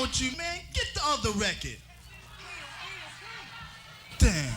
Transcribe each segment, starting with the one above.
with you, man. Get the other record. Damn.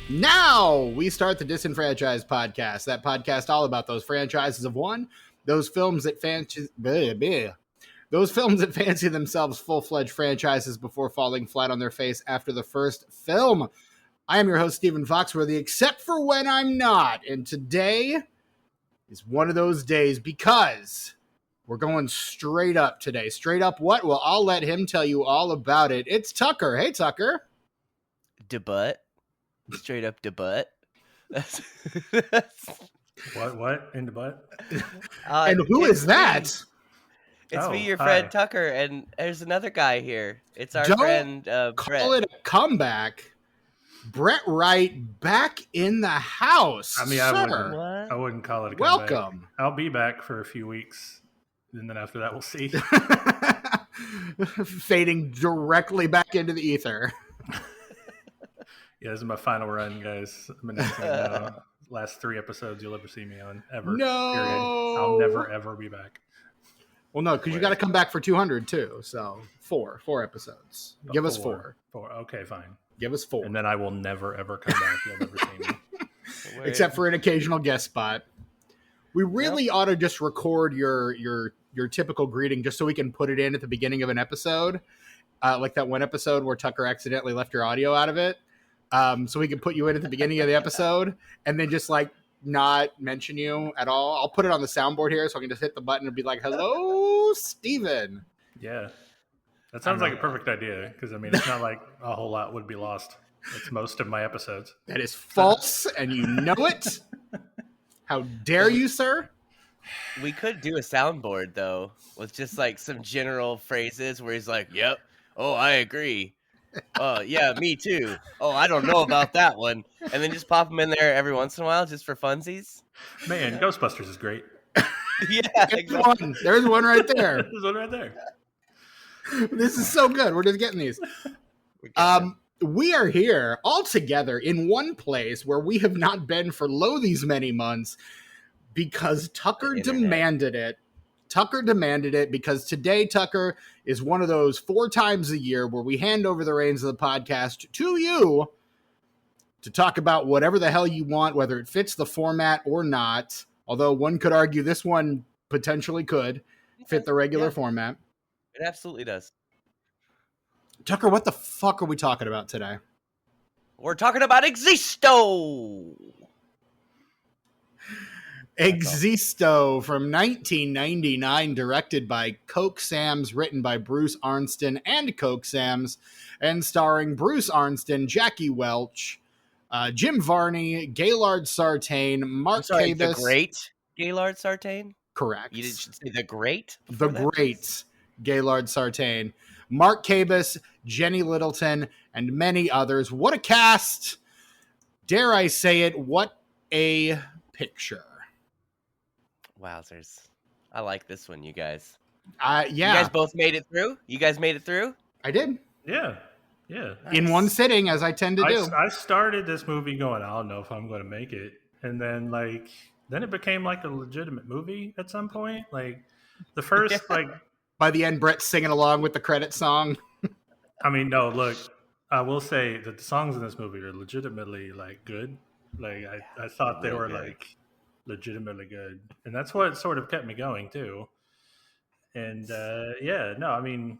Now we start the Disenfranchised podcast. That podcast all about those franchises of one, those films that fancy themselves full-fledged franchises before falling flat on their face after the first film. I am your host, Stephen Foxworthy, except for when I'm not. And today is one of those days because we're going straight up today. Straight up what? Well, I'll let him tell you all about it. It's Tucker. Hey, Tucker. Debut. Straight up debut. What? In the butt? And who is that? It's me, your friend Tucker, and there's another guy here. It's our friend Brett. Call it a comeback. Brett Wright back in the house. I mean, I wouldn't call it a comeback. Welcome. I'll be back for a few weeks, and then after that, we'll see. Fading directly back into the ether. Yeah, this is my final run, guys. I'm announcing now. Last 3 episodes you'll ever see me on, ever. No. Period. I'll never, ever be back. Well, no, because you got to come back for 200, too. So, 4 episodes. Give us 4. 4. Okay, fine. Give us 4. And then I will never, ever come back. You'll never see me. Except for an occasional guest spot. We really ought to just record your typical greeting just so we can put it in at the beginning of an episode. Like that one episode where Tucker accidentally left your audio out of it. So we can put you in at the beginning of the episode and then just like not mention you at all. I'll put it on the soundboard here so I can just hit the button and be like, hello, Steven. Yeah. That sounds like a perfect idea because, I mean, it's not like a whole lot would be lost. It's most of my episodes. That is false and you know it. How dare you, sir? We could do a soundboard, though, with just like some general phrases where he's like, yep, oh, I agree. Yeah, me too. Oh, I don't know about that one. And then just pop them in there every once in a while just for funsies. Man, Ghostbusters is great. Yeah, exactly. There's one right there. There's one right there. This is so good. We're just getting these. We are here all together in one place where we have not been for these many months because Tucker demanded it. Tucker demanded it because today, Tucker, is one of those 4 times a year where we hand over the reins of the podcast to you to talk about whatever the hell you want, whether it fits the format or not. Although one could argue this one potentially could fit the regular format. It absolutely does. Tucker, what the fuck are we talking about today? We're talking about Existo. Existo from 1999, directed by Coke Sam's, written by Bruce Arnston and Coke Sam's, and starring Bruce Arnston, Jackie Welch, Jim Varney, Gaylord Sartain, Mark Cabus. The great Gaylord Sartain? Correct. You should say the great? The great Gaylord Sartain. Mark Cabus, Jenny Littleton, and many others. What a cast! Dare I say it, what a picture. Wowzers. I like this one, you guys. Yeah. You guys both made it through? You guys made it through? I did. Yeah. Yeah. In one sitting, as I tend to do. I started this movie going, I don't know if I'm going to make it. And then, then it became like a legitimate movie at some point. Like, the first, By the end, Brett's singing along with the credit song. I mean, no, look, I will say that the songs in this movie are legitimately, good. I thought they were, legitimately good. And that's what sort of kept me going, too. And, I mean,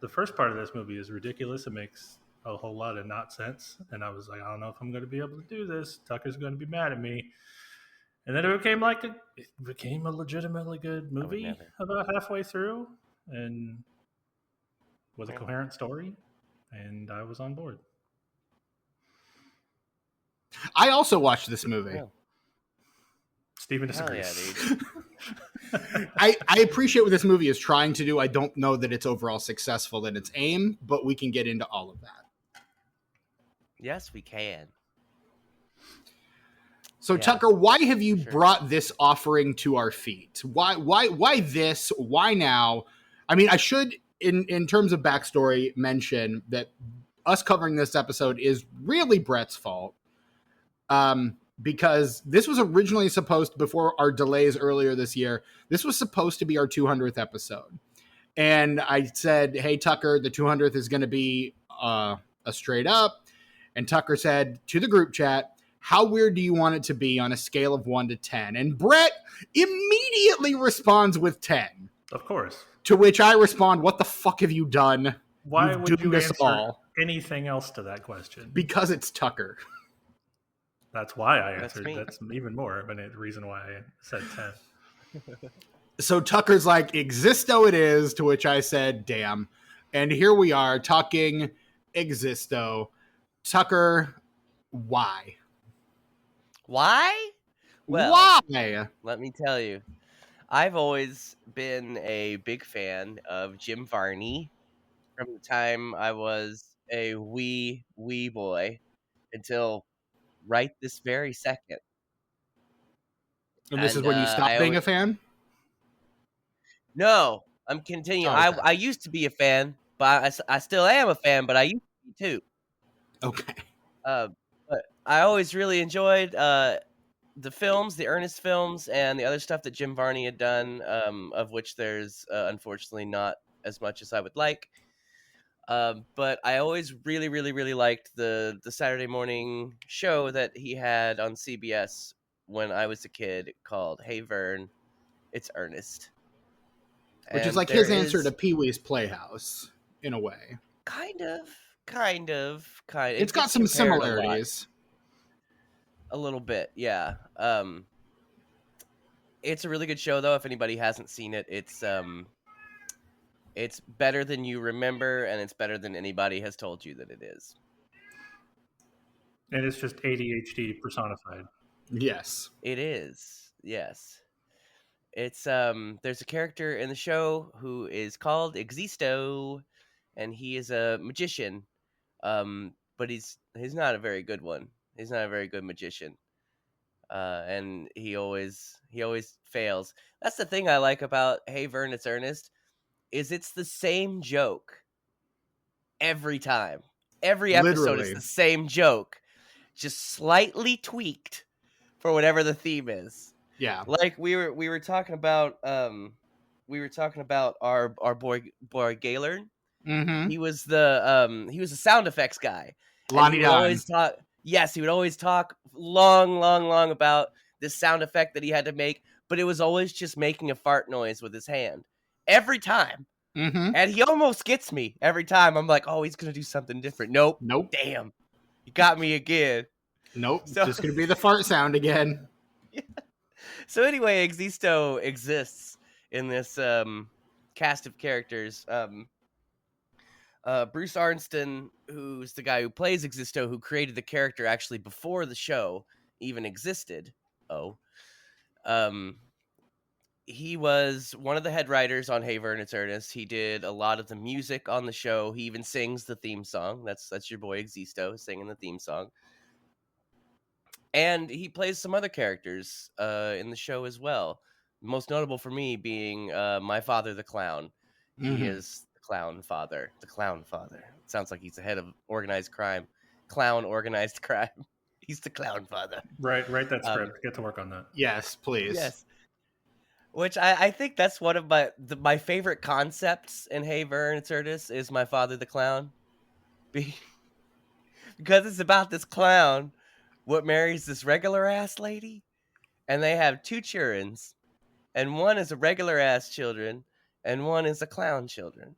the first part of this movie is ridiculous. It makes a whole lot of not sense. And I was like, I don't know if I'm going to be able to do this. Tucker's going to be mad at me. And then it became a legitimately good movie about halfway through, and with a coherent story, and I was on board. I also watched this movie. Yeah. Steven Hell disagrees. yeah, dude. I appreciate what this movie is trying to do. I don't know that it's overall successful in its aim, but we can get into all of that. Yes, we can. So Yeah, Tucker, why have you sure. brought this offering to our feet? Why this? Why now? I mean, I should, in terms of backstory, mention that us covering this episode is really Brett's fault. Because this was originally supposed, before our delays earlier this year, this was supposed to be our 200th episode. And I said, hey, Tucker, the 200th is going to be a straight up. And Tucker said to the group chat, how weird do you want it to be on a scale of 1 to 10? And Brett immediately responds with 10. Of course. To which I respond, what the fuck have you done? Why You've would you doomed us answer all. anything else to that question? Because it's Tucker. That's why I That's answered. me. That's even more of a reason why I said 10. So Tucker's like, Existo it is, to which I said, damn. And here we are talking Existo. Tucker, why? Why? Well, Why? let me tell you. I've always been a big fan of Jim Varney from the time I was a wee boy until right this very second. And this is And when you I stopped being always, a fan? no, I'm continuing. Oh, okay. I used to be a fan, but I still am a fan, but I used to be too. Okay. But I always really enjoyed the films, the Ernest films, and the other stuff that Jim Varney had done, of which there's unfortunately not as much as I would like. But I always really, really, really liked the Saturday morning show that he had on CBS when I was a kid called Hey Vern, It's Ernest. Which is And like there his answer is to Pee-wee's Playhouse, in a way. kind of. It's got gets some compared a lot. similarities. A little bit, yeah. It's a really good show, though. If anybody hasn't seen it, it's better than you remember, and it's better than anybody has told you that it is. And it's just ADHD personified. Yes. It is, yes. It's there's a character in the show who is called Existo, and he is a magician. But he's not a very good one. He's not a very good magician. And he always fails. That's the thing I like about Hey Vern, It's Ernest, is it's the same joke every time. Every episode is Literally. the same joke, just slightly tweaked for whatever the theme is. Yeah. Like we were talking about our boy Gaylord. Mm-hmm. He was the sound effects guy. And Lonnie he would Don. always talk. Yes, he would always talk long about this sound effect that he had to make, but it was always just making a fart noise with his hand every time. Mm-hmm. And he almost gets me every time. I'm like, oh, he's gonna do something different. Nope. Damn, you got me again. Nope. So- Just gonna be the fart sound again. So anyway, Existo exists in this cast of characters. Bruce Arnston, who's the guy who plays Existo, who created the character actually before the show even existed. He was one of the head writers on Hey Vern, It's Ernest. He did a lot of the music on the show. He even sings the theme song. That's your boy Existo singing the theme song. And he plays some other characters in the show as well. Most notable for me being my father, the clown. Mhm. He is the clown father. The clown father. It sounds like he's the head of organized crime. Clown organized crime. He's the clown father. Write that script. Get to work on that. Yes, please. Yes. Which I think that's one of my favorite concepts in Hey Vern, It's Ernest is my father, the clown. Because it's about this clown what marries this regular ass lady, and they have 2 childrens, and one is a regular ass children, and one is a clown children.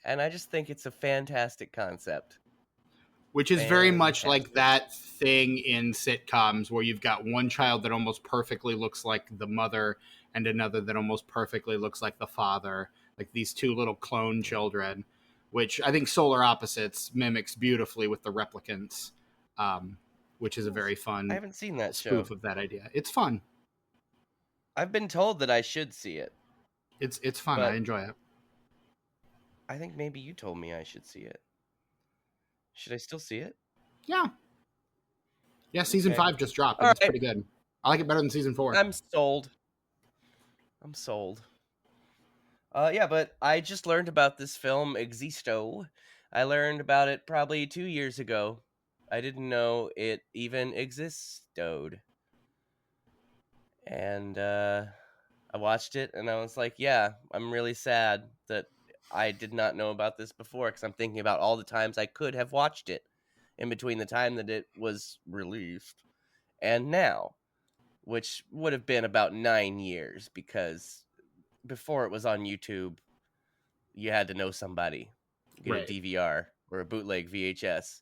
And I just think it's a fantastic concept. Which is very much like that thing in sitcoms where you've got one child that almost perfectly looks like the mother and another that almost perfectly looks like the father. Like these 2 little clone children, which I think Solar Opposites mimics beautifully with the replicants. which is a very I fun haven't seen that spoof show. of that idea. It's fun. I've been told that I should see it, It's fun. but I enjoy it. I think maybe you told me I should see it. Should I still see it? Yeah. Yeah, season Okay. 5 just dropped. And All it's right. pretty good. I like it better than season 4. I'm sold. I'm sold. Yeah, but I just learned about this film, Existo. I learned about it probably 2 years ago. I didn't know it even existed. And I watched it and I was like, yeah, I'm really sad that I did not know about this before, because I'm thinking about all the times I could have watched it in between the time that it was released and now, which would have been about 9 years, because before it was on YouTube, you had to know somebody, get Right. a DVR or a bootleg VHS,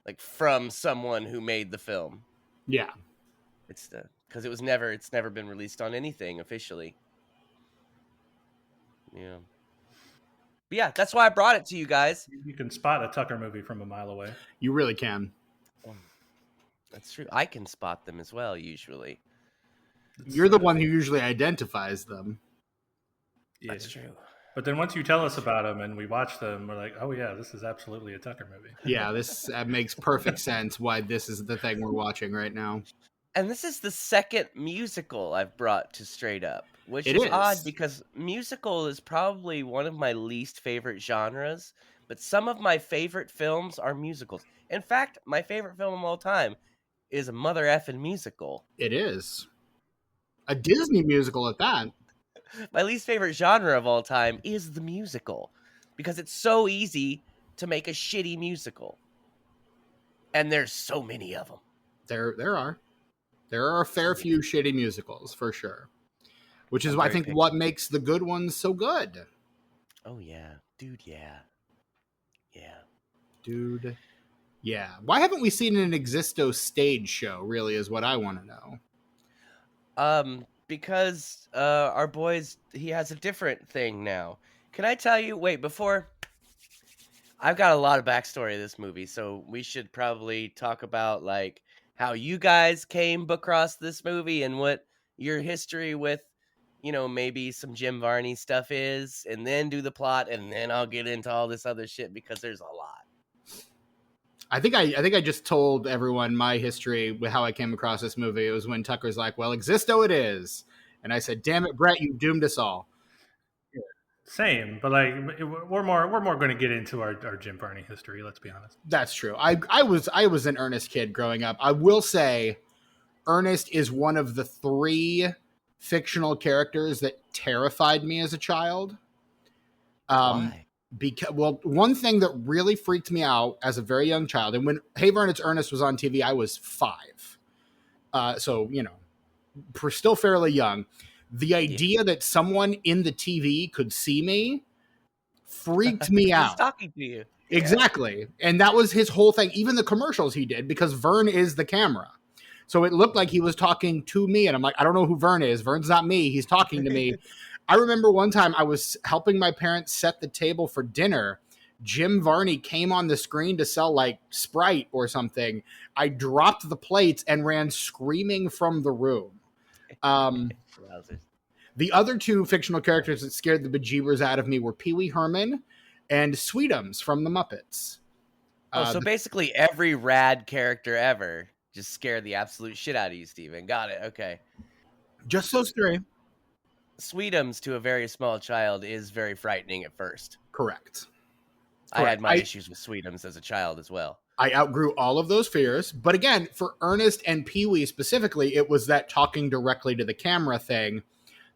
like from someone who made the film. Yeah. It's because it's never been released on anything officially. Yeah. But yeah, that's why I brought it to you guys. You can spot a Tucker movie from a mile away. You really can. That's true. I can spot them as well, usually. You're the one who usually identifies them. Yeah. That's true. But then once you tell us about them and we watch them, we're like, oh yeah, this is absolutely a Tucker movie. Yeah, this makes perfect sense why this is the thing we're watching right now. And this is the second musical I've brought to Straight Up, which It is is. odd because musical is probably one of my least favorite genres, but some of my favorite films are musicals. In fact, my favorite film of all time is a mother effing musical. It is. A Disney musical at that. My least favorite genre of all time is the musical, because it's so easy to make a shitty musical. And there's so many of them. There are. There are a fair few shitty musicals, for sure. Which is, I think, picky. what makes the good ones so good. Oh, yeah. Dude, yeah. Yeah. Dude. Yeah. Why haven't we seen an Existo stage show, really, is what I want to know. Because our boys, he has a different thing now. Can I tell you? Wait, before... I've got a lot of backstory of this movie, so we should probably talk about, like, how you guys came across this movie and what your history with, maybe some Jim Varney stuff is, and then do the plot, and then I'll get into all this other shit, because there's a lot. I think I just told everyone my history with how I came across this movie. It was when Tucker's like, well, Existo it is. And I said, damn it, Brett, you doomed us all. Same, but like we're more going to get into our Jim Varney history. Let's be honest. That's true. I was an Ernest kid growing up. I will say, Ernest is one of the 3 fictional characters that terrified me as a child. Why? Because, well, one thing that really freaked me out as a very young child, and when Hey Vern, It's Ernest was on TV, I was 5. So still fairly young. The idea that someone in the TV could see me freaked me out. He's talking to you. Exactly. And that was his whole thing. Even the commercials he did, because Vern is the camera. So it looked like he was talking to me. And I'm like, I don't know who Vern is. Vern's not me. He's talking to me. I remember one time I was helping my parents set the table for dinner. Jim Varney came on the screen to sell like Sprite or something. I dropped the plates and ran screaming from the room. The other 2 fictional characters that scared the bejeebers out of me were Pee Wee Herman and Sweetums from the Muppets. So basically every rad character ever just scared the absolute shit out of you, Steven. Got it. Okay. Just those 3. Sweetums to a very small child is very frightening at first. Correct. I had my issues with Sweetums as a child as well. I outgrew all of those fears. But again, for Ernest and Pee Wee specifically, it was that talking directly to the camera thing.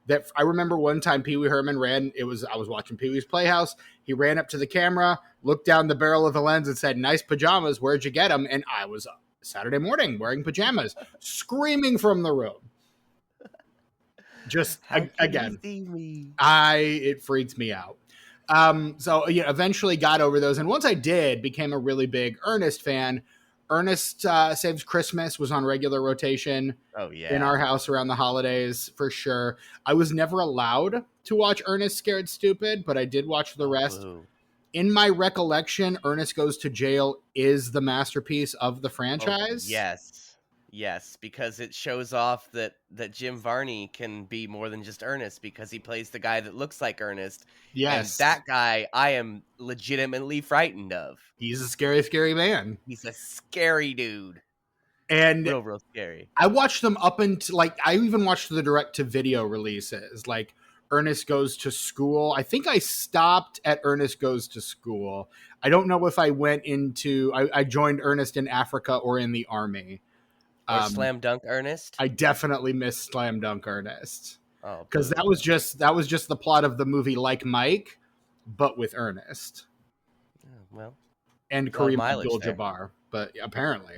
That I remember one time Pee Wee Herman I was watching Pee Wee's Playhouse. He ran up to the camera, looked down the barrel of the lens and said, nice pajamas, where'd you get them? And I was Saturday morning wearing pajamas, screaming from the room. Just, again, it freaked me out. So eventually got over those. And once I did, became a really big Ernest fan. Ernest Saves Christmas was on regular rotation in our house around the holidays, for sure. I was never allowed to watch Ernest Scared Stupid, but I did watch the rest. in my recollection, Ernest Goes to Jail is the masterpiece of the Oh, franchise. yes, because it shows off that Jim Varney can be more than just Ernest, because he plays the guy that looks like Ernest, and Yes. that guy I am legitimately frightened of. He's a scary, scary man. He's a scary dude, And real scary. I watched them up until, like, I even watched the direct-to-video releases, like Ernest Goes to School. I think I stopped at Ernest Goes to School. I don't know if I went into, I joined Ernest in Africa or in the army. Or Slam Dunk Ernest. I definitely missed Slam Dunk Ernest. Oh, because that was just the plot of the movie Like Mike, but with Ernest. Well, and Kareem Abdul-Jabbar, but apparently.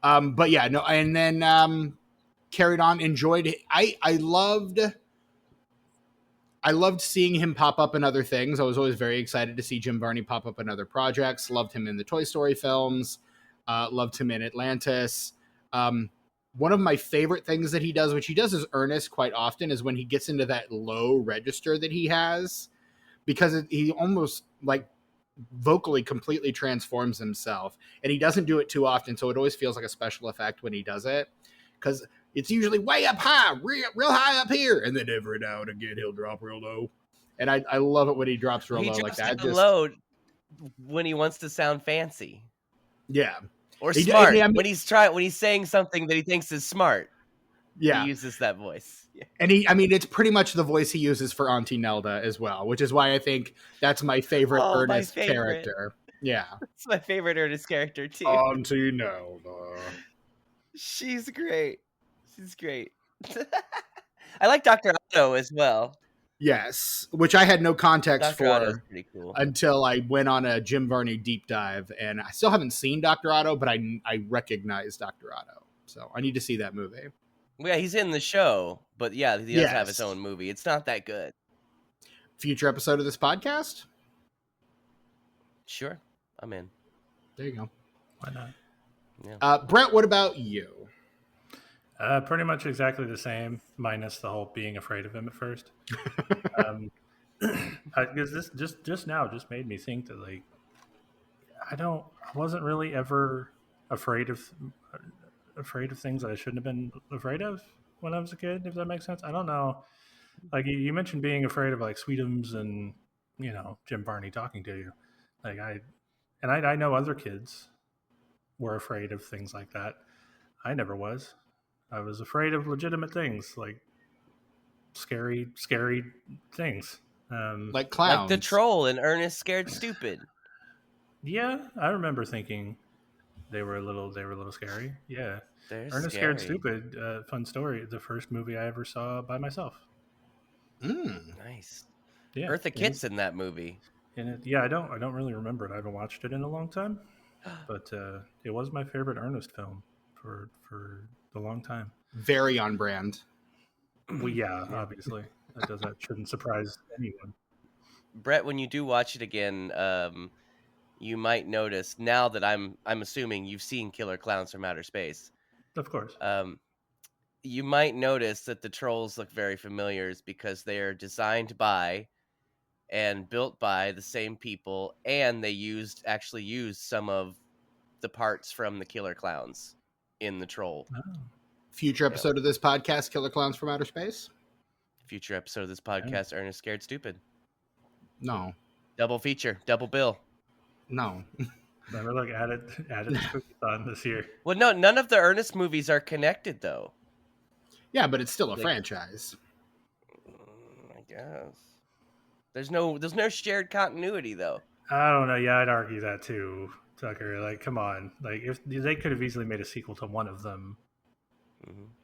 But yeah, no, and then carried on, enjoyed it. I loved seeing him pop up in other things. I was always very excited to see Jim Varney pop up in other projects. Loved him in the Toy Story films. Loved him in Atlantis. One of my favorite things that he does, which he does as Ernest quite often, is when he gets into that low register that he has, because he almost like vocally completely transforms himself, and he doesn't do it too often, so it always feels like a special effect when he does it, because it's usually way up high, real high up here, and then every now and again he'll drop real low, and I love it when he drops real low like that. Low when he wants to sound fancy, yeah, or smart. When he's saying something that he thinks is smart, yeah, he uses that voice. Yeah. And it's pretty much the voice he uses for Auntie Nelda as well, which is why I think that's my favorite Ernest character. Yeah. It's my favorite Ernest character too. Auntie Nelda. She's great. I like Dr. Otto as well. Yes, which I had no context Dr. Otto's for pretty cool. Until I went on a Jim Varney deep dive, and I still haven't seen Dr. Otto, but I recognize Dr. Otto, so I need to see that movie. Well, yeah, he's in the show, but yeah, he does have his own movie. It's not that good. Future episode of this podcast? Sure, I'm in. There you go. Why not? Yeah. Brett, what about you? Pretty much exactly the same, minus the whole being afraid of him at first. Because this just now just made me think that, like, I wasn't really ever afraid of things that I shouldn't have been afraid of when I was a kid, if that makes sense. I don't know. Like, you mentioned being afraid of, like, Sweetums and, Jim Varney talking to you. Like, I know other kids were afraid of things like that. I never was. I was afraid of legitimate things, like scary things. Like clowns. Like the troll in Ernest Scared Stupid. Yeah, I remember thinking they were a little scary. Yeah. Ernest Scared Stupid, fun story. The first movie I ever saw by myself. Nice. Yeah. Eartha Kitt's in that movie. And I don't really remember it. I haven't watched it in a long time. But it was my favorite Ernest film for a long time. Very on brand. Well, yeah, obviously. That shouldn't surprise anyone. Brett, when you do watch it again, you might notice, now that I'm assuming you've seen Killer Clowns from Outer Space. Of course. You might notice that the trolls look very familiar, because they are designed by and built by the same people, and they actually used some of the parts from the Killer Clowns in the troll. Oh. Future episode of this podcast, Killer Clowns from Outer Space? Future episode of this podcast, Ernest Scared Stupid. No. Double feature, double bill. No. Never added on this year. Well, no, none of the Ernest movies are connected, though. Yeah, but it's still a franchise. I guess. There's no shared continuity, though. I don't know. Yeah, I'd argue that too, Tucker. Like, come on. Like, if they could have easily made a sequel to one of them,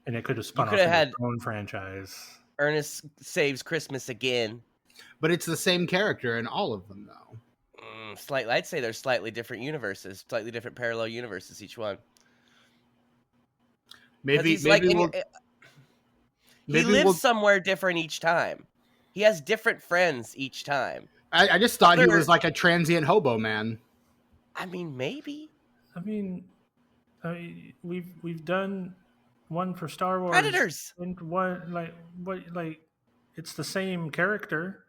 and it could have spun off into its own franchise. Ernest Saves Christmas Again. But it's the same character in all of them, though. Slightly, I'd say they're slightly different universes, slightly different parallel universes, each one. Maybe he lives somewhere different each time. He has different friends each time. I just thought he was like a transient hobo man. I mean, maybe. I mean, we've done one for Star Wars. Predators. And one it's the same character,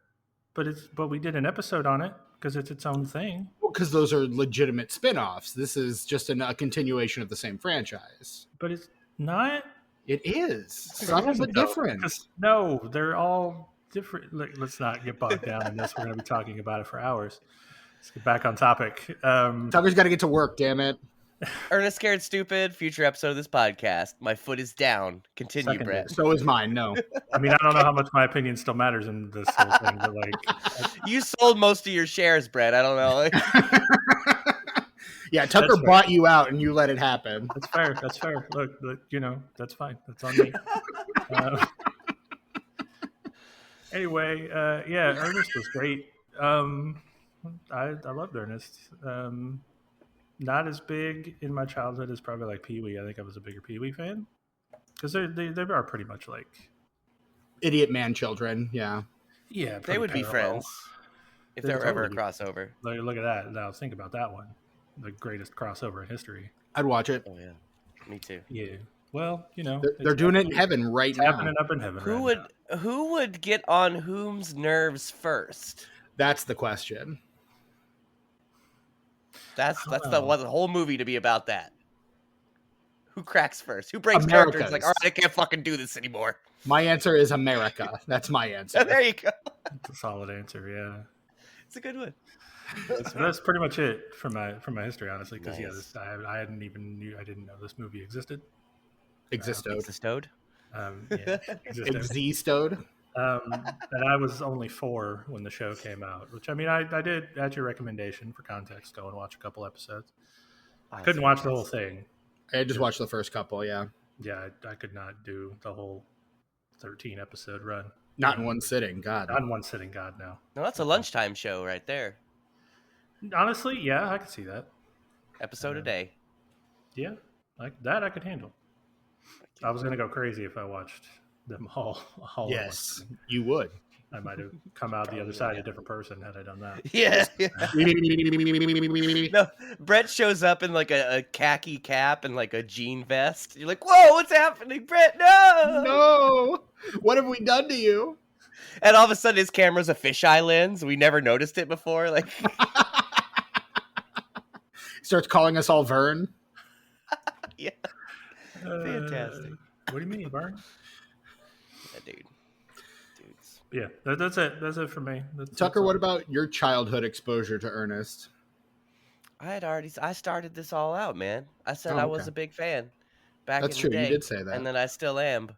but we did an episode on it. because it's its own thing. Because those are legitimate spin-offs. This is just a continuation of the same franchise. But it's not. It is. Subtle but different. No, they're all different. Let's not get bogged down in this. We're going to be talking about it for hours. Let's get back on topic. Tucker's got to get to work, damn it. Ernest Scared Stupid, future episode of this podcast. My foot is down. Continue, Seconded. Brett. So is mine, no. I mean, I don't know how much my opinion still matters in this whole thing, but like... You sold most of your shares, Brett. I don't know. Yeah, Tucker bought you out and you let it happen. That's fair. That's fair. Look, that's fine. That's on me. Anyway, yeah, Ernest was great. I loved Ernest. Not as big in my childhood as probably like Pee-wee. I think I was a bigger Pee-wee fan because they are pretty much like idiot man children. Yeah, they would be friends if there were ever a crossover. Look at that. Now think about that one, the greatest crossover in history. I'd watch it. Oh yeah, me too. Yeah. Well, they're doing it in heaven right now. Happening up in heaven. Who would get on whom's nerves first? That's the question. That's the whole movie to be about that. Who cracks first? Who breaks characters? Like, all right, I can't fucking do this anymore. My answer is America. That's my answer. There you go. That's a solid answer. Yeah, it's a good one. That's pretty much it for my history, honestly. Because Nice. I didn't know this movie existed. Existo. Yeah. Existo. And I was only 4 when the show came out, which I mean, I did, at your recommendation for context, go and watch a couple episodes. I couldn't watch the whole thing. I just watched the first couple, yeah. Yeah, I could not do the whole 13 episode run. Not in one sitting, God. Not in one sitting, God, no. No, that's a lunchtime show right there. Honestly, yeah, I could see that. Episode a day. Yeah, like that I could handle. I was going to go crazy if I watched them all. Yes, you would. I might have come out the other side a different person had I done that. Yeah. No, Brett shows up in like a khaki cap and like a jean vest. You're like, whoa, what's happening, Brett? No! No! What have we done to you? And all of a sudden his camera's a fisheye lens. We never noticed it before. Like, starts calling us all Vern. yeah. Fantastic. What do you mean, Vern? Yeah, dudes. Yeah, that's it. That's it for me. Tucker, what about your childhood exposure to Ernest? I started this all out, man. I said I was a big fan back That's in true. the day. You did say that. And then I still am.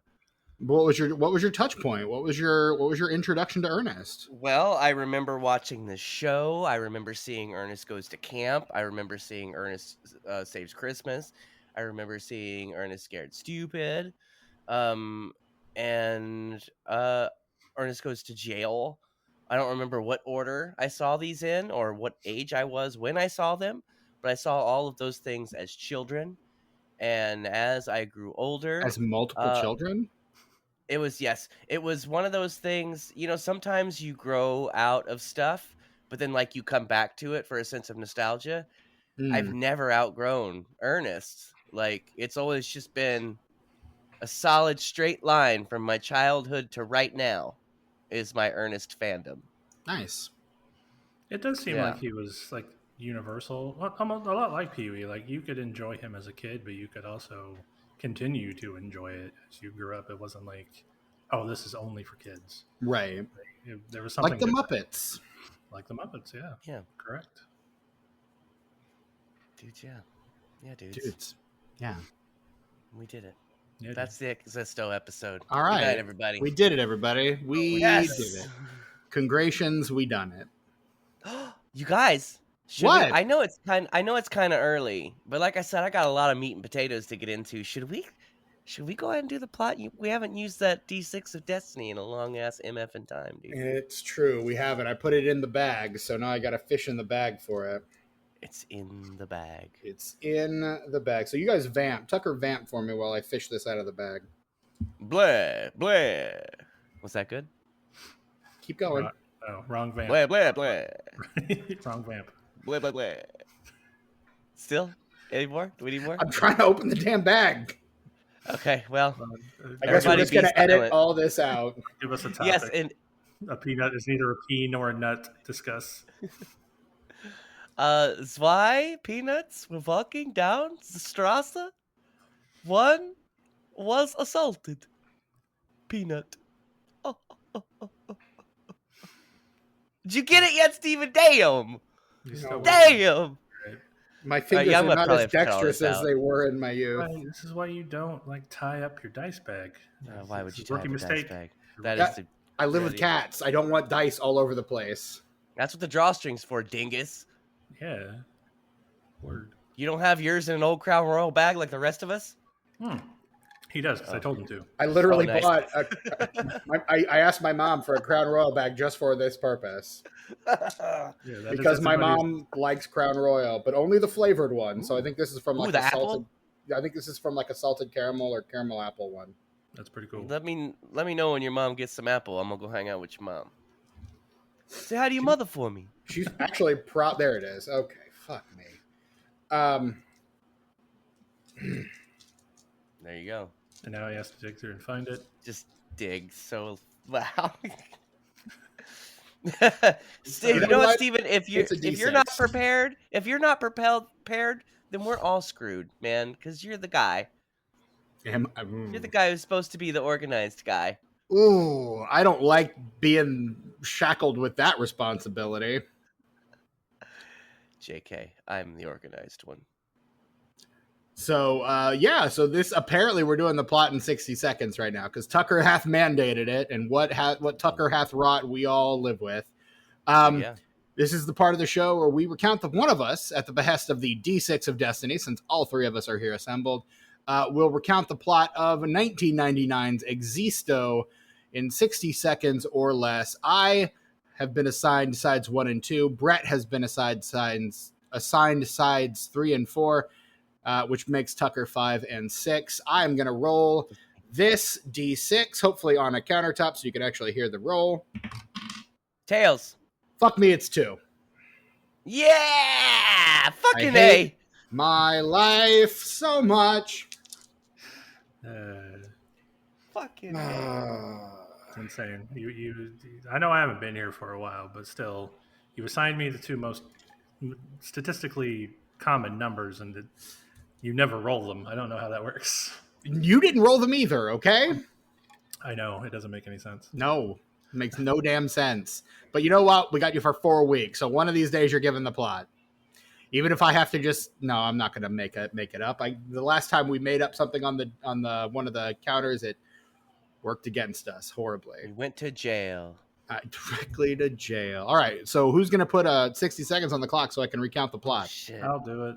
What was your touch point? What was your introduction to Ernest? Well, I remember watching the show. I remember seeing Ernest Goes to Camp. I remember seeing Ernest Saves Christmas. I remember seeing Ernest Scared Stupid. And Ernest Goes to Jail. I don't remember what order I saw these in or what age I was when I saw them, but I saw all of those things as children. And as I grew older... As multiple children? It was one of those things, sometimes you grow out of stuff, but then like you come back to it for a sense of nostalgia. I've never outgrown Ernest. Like, it's always just been a solid straight line from my childhood to right now is my Ernest fandom. Nice. It does seem like he was like universal, a lot like Pee-wee. Like, you could enjoy him as a kid, but you could also continue to enjoy it as you grew up. It wasn't like, oh, this is only for kids. Right. There was something like the Muppets. Like the Muppets, yeah. Yeah. Correct. Dudes, yeah. Yeah, dudes. Dudes. Yeah. We did it. Yeah, That's the Existo episode. All right. Good night, everybody. We did it, everybody. We did it. Congratulations, we done it. You guys. What? I know it's kind of early, but like I said, I got a lot of meat and potatoes to get into. Should we go ahead and do the plot? We haven't used that D6 of Destiny in a long ass MF in time, dude. It's true. We haven't. I put it in the bag, so now I got to fish in the bag for it. It's in the bag. It's in the bag. So you guys vamp. Tucker vamp for me while I fish this out of the bag. Blah, blah. Was that good? Keep going. Wrong vamp. Blah, blah, blah. Wrong vamp. Blah, blah, blah. Still? Any more? Do we need more? I'm trying to open the damn bag. Okay, well. I guess we're just going to edit all this out. Give us a topic. Yes, and a peanut is neither a pea nor a nut. Discuss. Zwei peanuts were walking down the Strasse. One was assaulted. Peanut. Oh. Did you get it yet, Steven? Damn! You still Damn! My fingers yeah, I'm are gonna not probably as have to cut all dexterous this as out. they were in my youth. Right, this is why you don't like tie up your dice bag. Why would It's you a tie rookie up a dice mistake. bag? That Yeah. is the, I live with Really? cats. I don't want dice all over the place. that's what the drawstring's for, dingus. Yeah. Word. You don't have yours in an old Crown Royal bag like the rest of us? He does, because I told him to. I literally nice. bought. I asked my mom for a Crown Royal bag just for this purpose Yeah, because my mom likes Crown Royal, but only the flavored one. So I think this is from like the a apple? salted. I think this is from like a salted caramel or caramel apple one. That's pretty cool. Let me know when your mom gets some apple. I'm gonna go hang out with your mom. Say hi to your mother for me. She's actually proud. There it is. Okay, fuck me. There you go. And now he has to dig through and find it. Just dig so loud. Steve, you know what, Steven? If you're not prepared, then we're all screwed, man. Because you're the guy. You're the guy who's supposed to be the organized guy. Ooh, I don't like being shackled with that responsibility. JK, I'm the organized one. So, so this apparently we're doing the plot in 60 seconds right now because Tucker hath mandated it, and what Tucker hath wrought, we all live with. This is the part of the show where we recount the one of us at the behest of the D6 of Destiny, since all three of us are here assembled. We'll recount the plot of 1999's Existo in 60 seconds or less. I have been assigned sides 1 and 2. Brett has been assigned sides 3 and 4. Which makes Tucker 5 and 6. I'm going to roll this D6, hopefully on a countertop so you can actually hear the roll. Tails. Fuck me, it's 2. Yeah! Fucking I hate A! my life so much. Fucking A. It's insane. I know I haven't been here for a while, but still, you assigned me the two most statistically common numbers, and you never roll them. I don't know how that works. You didn't roll them either, okay? I know. It doesn't make any sense. No, it makes no damn sense. But you know what? We got you for 4 weeks, so one of these days you're given the plot. Even if I have to no, I'm not going to make it up. The last time we made up something on the one of the counters, it worked against us horribly. We went to jail. Directly to jail. All right, so who's going to put 60 seconds on the clock so I can recount the plot? Shit. I'll do it.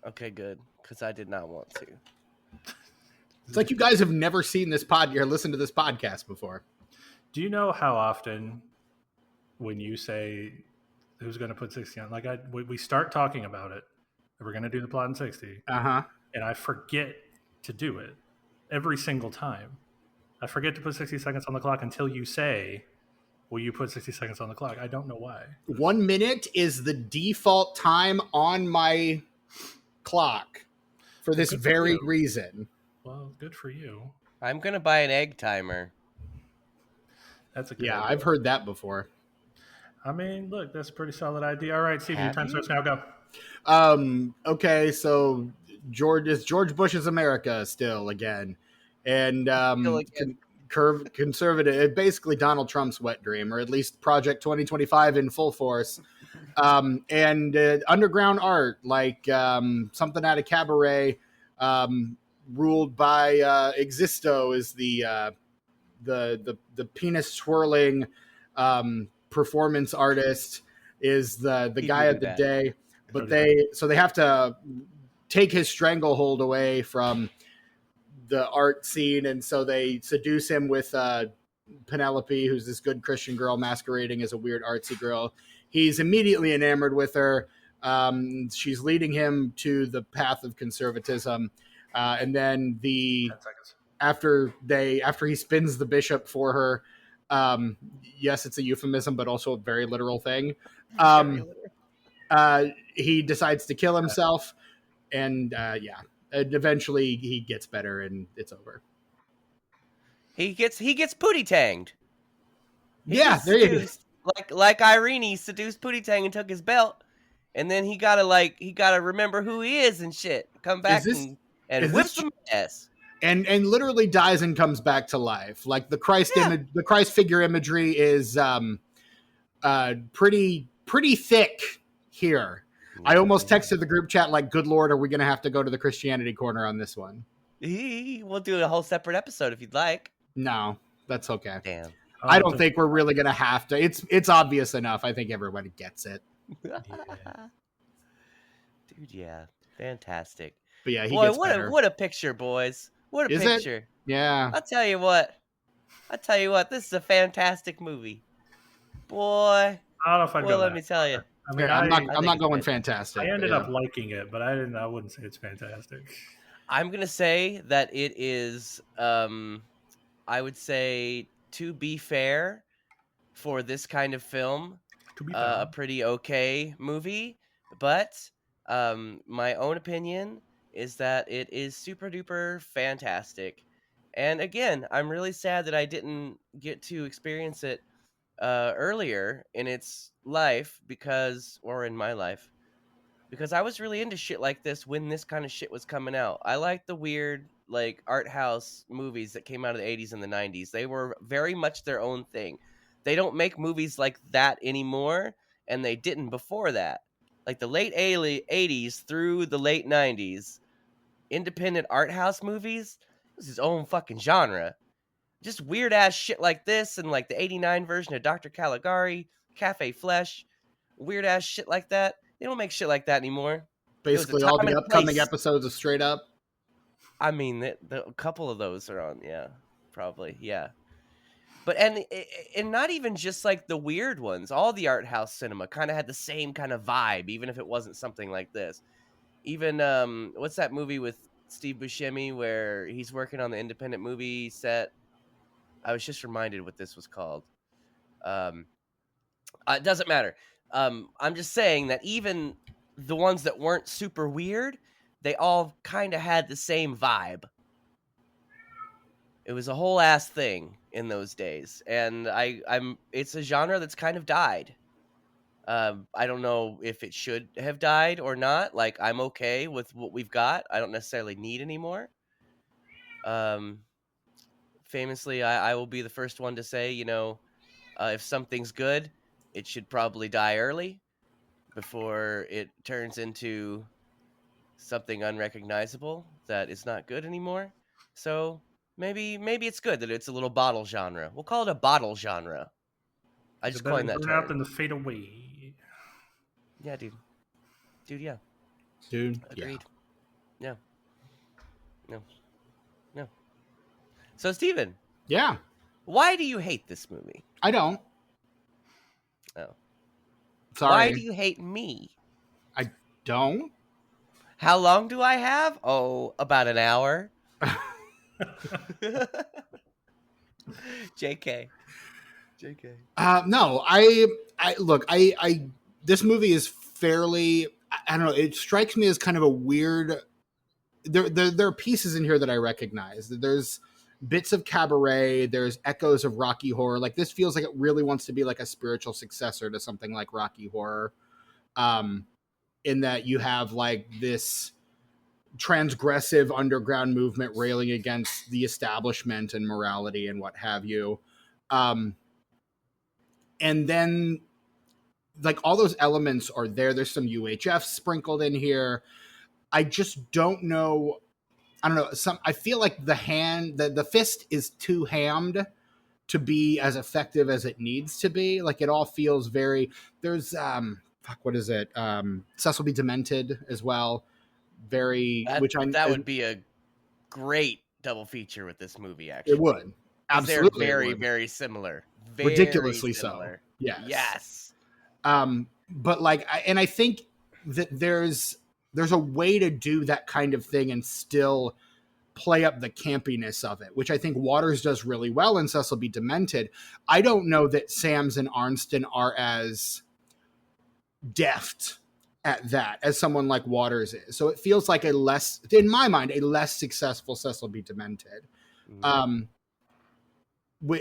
Okay, good. Because I did not want to. It's like you guys have never seen this or listened to this podcast before. Do you know how often when you say who's going to put 60 on, like we start talking about it, and we're going to do the plot in 60, and I forget to do it every single time. I forget to put 60 seconds on the clock until you say, will you put 60 seconds on the clock? I don't know why. 1 minute is the default time on my clock for this very reason. Well, good for you. I'm going to buy an egg timer. That's a good Yeah, idea. I've heard that before. I mean, look, that's a pretty solid idea. All right, Steve, your time starts now. Go. Okay, so George Bush's America still again. And conservative, basically Donald Trump's wet dream, or at least Project 2025 in full force. And underground art, like something out of Cabaret, ruled by Existo, is the penis swirling performance artist, is the guy of the day. But they have to take his stranglehold away from the art scene, and so they seduce him with Penelope, who's this good Christian girl masquerading as a weird artsy girl. He's immediately enamored with her. She's leading him to the path of conservatism, and then after he spins the bishop for her, yes, it's a euphemism, but also a very literal thing. He decides to kill himself, and and eventually he gets better, and it's over. He gets pootie tanged. There you go. Like Irene seduced Pootie Tang and took his belt. and then he gotta remember who he is and shit. Come back is and whip some ass. And literally dies and comes back to life. Like the Christ image, the Christ figure imagery is pretty thick here. I almost texted the group chat like, "Good Lord, are we going to have to go to the Christianity corner on this one?" We'll do a whole separate episode if you'd like. No, that's okay. Damn. I don't think we're really going to have to. It's obvious enough. I think everybody gets it. Dude, yeah, fantastic. But yeah, boy, what a picture, boys. What a picture. It? Yeah. I'll tell you what, this is a fantastic movie. Boy. I don't know if I'd go let me tell you. I mean, I'm not going fantastic. I ended up liking it, but I wouldn't say it's fantastic. I'm gonna say that it is. I would say, to be fair, for this kind of film, a pretty okay movie. But my own opinion is that it is super duper fantastic. And again, I'm really sad that I didn't get to experience it earlier in its life or in my life, because I was really into shit like this when this kind of shit was coming out. I like the weird, like, art house movies that came out of the 80s and the 90s. They were very much their own thing. They don't make movies like that anymore, and they didn't before that. Like the late 80s through the late 90s, independent art house movies was his own fucking genre. Just weird ass shit like this, and like the 89 version of Dr. Caligari, Cafe Flesh, weird ass shit like that. They don't make shit like that anymore. Basically, all the upcoming episodes of Straight Up. I mean, a couple of those are on, yeah, probably, yeah. But and not even just like the weird ones. All the art house cinema kind of had the same kind of vibe, even if it wasn't something like this. Even what's that movie with Steve Buscemi where he's working on the independent movie set? I was just reminded what this was called. It doesn't matter. I'm just saying that even the ones that weren't super weird, they all kind of had the same vibe. It was a whole ass thing in those days, and it's a genre that's kind of died. I don't know if it should have died or not. Like, I'm okay with what we've got. I don't necessarily need any more. Famously, I will be the first one to say, if something's good, it should probably die early before it turns into something unrecognizable that is not good anymore. So maybe it's good that it's a little bottle genre. We'll call it a bottle genre. I just coined that term. Burn out and fade away. Yeah, dude. Yeah. Dude, agreed. Yeah. No. So, Steven. Yeah. Why do you hate this movie? I don't. Oh. Sorry. Why do you hate me? I don't. How long do I have? Oh, about an hour. JK. No, I look, this movie is fairly, I don't know, it strikes me as kind of a weird, there are pieces in here that I recognize. There's bits of Cabaret, there's echoes of Rocky Horror. Like, this feels like it really wants to be like a spiritual successor to something like Rocky Horror. In that you have like this transgressive underground movement railing against the establishment and morality and what have you. And then like all those elements are there. There's some UHF sprinkled in here. I just don't know. I don't know. I feel like the fist is too hammed to be as effective as it needs to be. Like, it all feels very, there's, what is it? Cecil B. Demented as well. That would be a great double feature with this movie, actually. It would. Absolutely. They're very, very similar. Ridiculously similar. So. Yes. But like, I think that there's a way to do that kind of thing and still play up the campiness of it, which I think Waters does really well in Cecil B. Demented. I don't know that Sams and Arnston are as deft at that as someone like Waters is. So it feels like in my mind, a less successful Cecil B. Demented. Mm-hmm.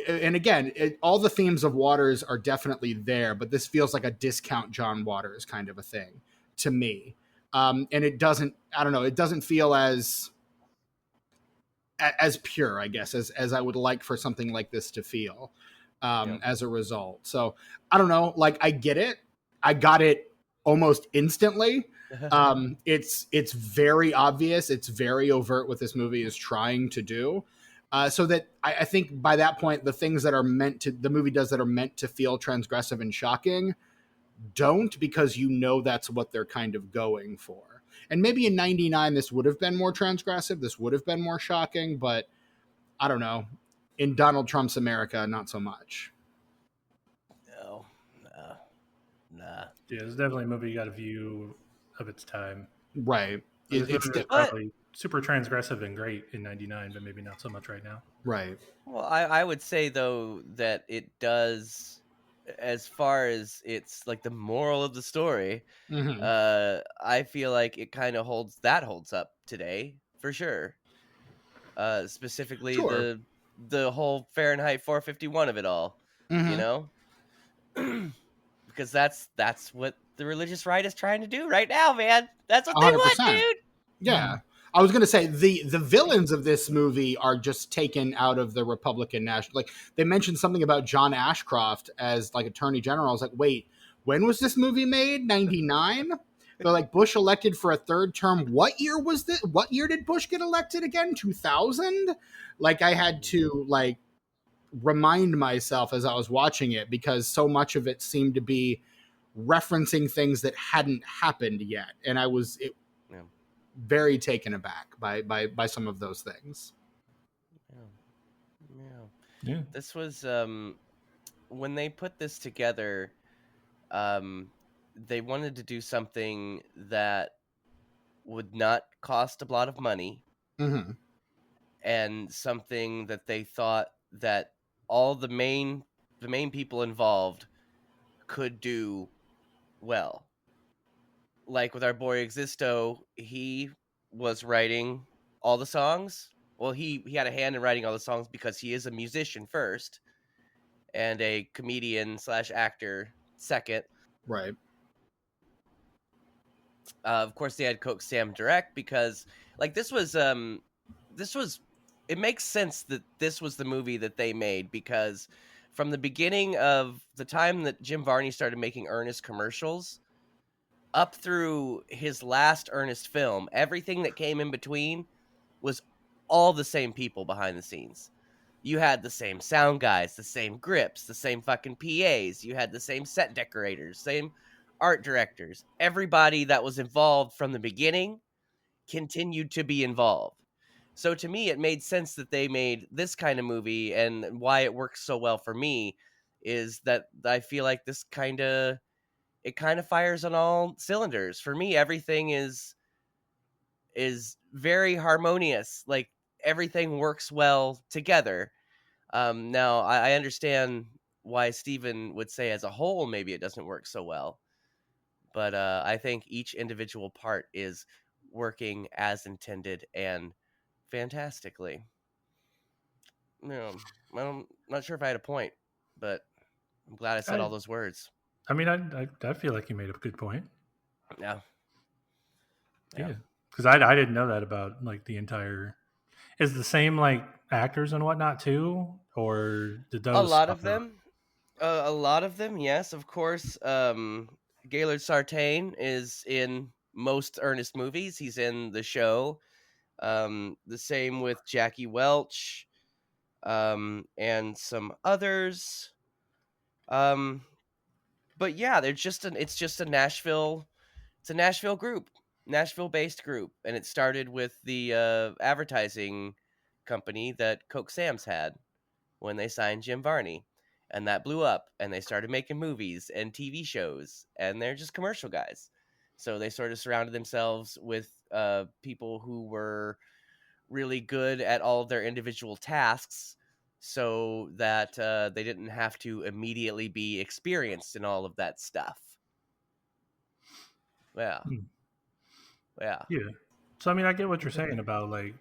And again, all the themes of Waters are definitely there, but this feels like a discount John Waters kind of a thing. to me. And it doesn't, I don't know, it doesn't feel as pure, I guess, as I would like for something like this to feel as a result. So I don't know, like, I get it. I got it almost instantly. It's very obvious. It's very overt what this movie is trying to do. So that I think by that point, the things that are the movie does that are meant to feel transgressive and shocking don't, because you know that's what they're kind of going for. And maybe in 99, this would have been more transgressive. This would have been more shocking, but I don't know. In Donald Trump's America, not so much. No, nah. Yeah, it's definitely a movie you got a view of its time. Right. It's probably super transgressive and great in 99, but maybe not so much right now. Right. Well, I would say, though, that it does, as far as it's like the moral of the story, I feel like it kind of holds up today for sure. Specifically the whole Fahrenheit 451 of it all, you know, because that's what the religious right is trying to do right now, man. That's what they 100%. want, dude. Yeah. I was going to say the villains of this movie are just taken out of the Republican National. Like, they mentioned something about John Ashcroft as like Attorney General. I was like, wait, when was this movie made? 99? They're like, Bush elected for a third term. What year was this? What year did Bush get elected again? 2000? Like, I had to like remind myself as I was watching it, because so much of it seemed to be referencing things that hadn't happened yet. And I was very taken aback by some of those things. Yeah. This was when they put this together, they wanted to do something that would not cost a lot of money, and something that they thought that all the main people involved could do well. Like with our boy Existo, he was writing all the songs. Well, he had a hand in writing all the songs because he is a musician first and a comedian / actor second. Right. Of course, they had Coke Sam direct, because like this was it makes sense that this was the movie that they made, because from the beginning of the time that Jim Varney started making Ernest commercials up through his last Ernest film, everything that came in between was all the same people behind the scenes. You had the same sound guys, the same grips, the same fucking PAs. You had the same set decorators, same art directors. Everybody that was involved from the beginning continued to be involved. So to me, it made sense that they made this kind of movie, and why it works so well for me is that I feel like this kind of fires on all cylinders. For me, everything is very harmonious. Like, everything works well together. Now, I understand why Steven would say as a whole maybe it doesn't work so well. But I think each individual part is working as intended and fantastically. I'm not sure if I had a point, but I'm glad I said all those words. I mean, I feel like you made a good point. Yeah. Because I didn't know that about like the entire. Is the same like actors and whatnot too, or did those? A lot of them, yes, of course. Gaylord Sartain is in most Ernest movies. He's in The Show. The same with Jackie Welch, and some others. But yeah, it's just a Nashville. It's a Nashville group, Nashville-based group, and it started with the advertising company that Coke Sam's had when they signed Jim Varney, and that blew up, and they started making movies and TV shows, and they're just commercial guys. So they sort of surrounded themselves with people who were really good at all of their individual tasks, so that they didn't have to immediately be experienced in all of that stuff. Yeah. So I mean, I get what you're saying about like,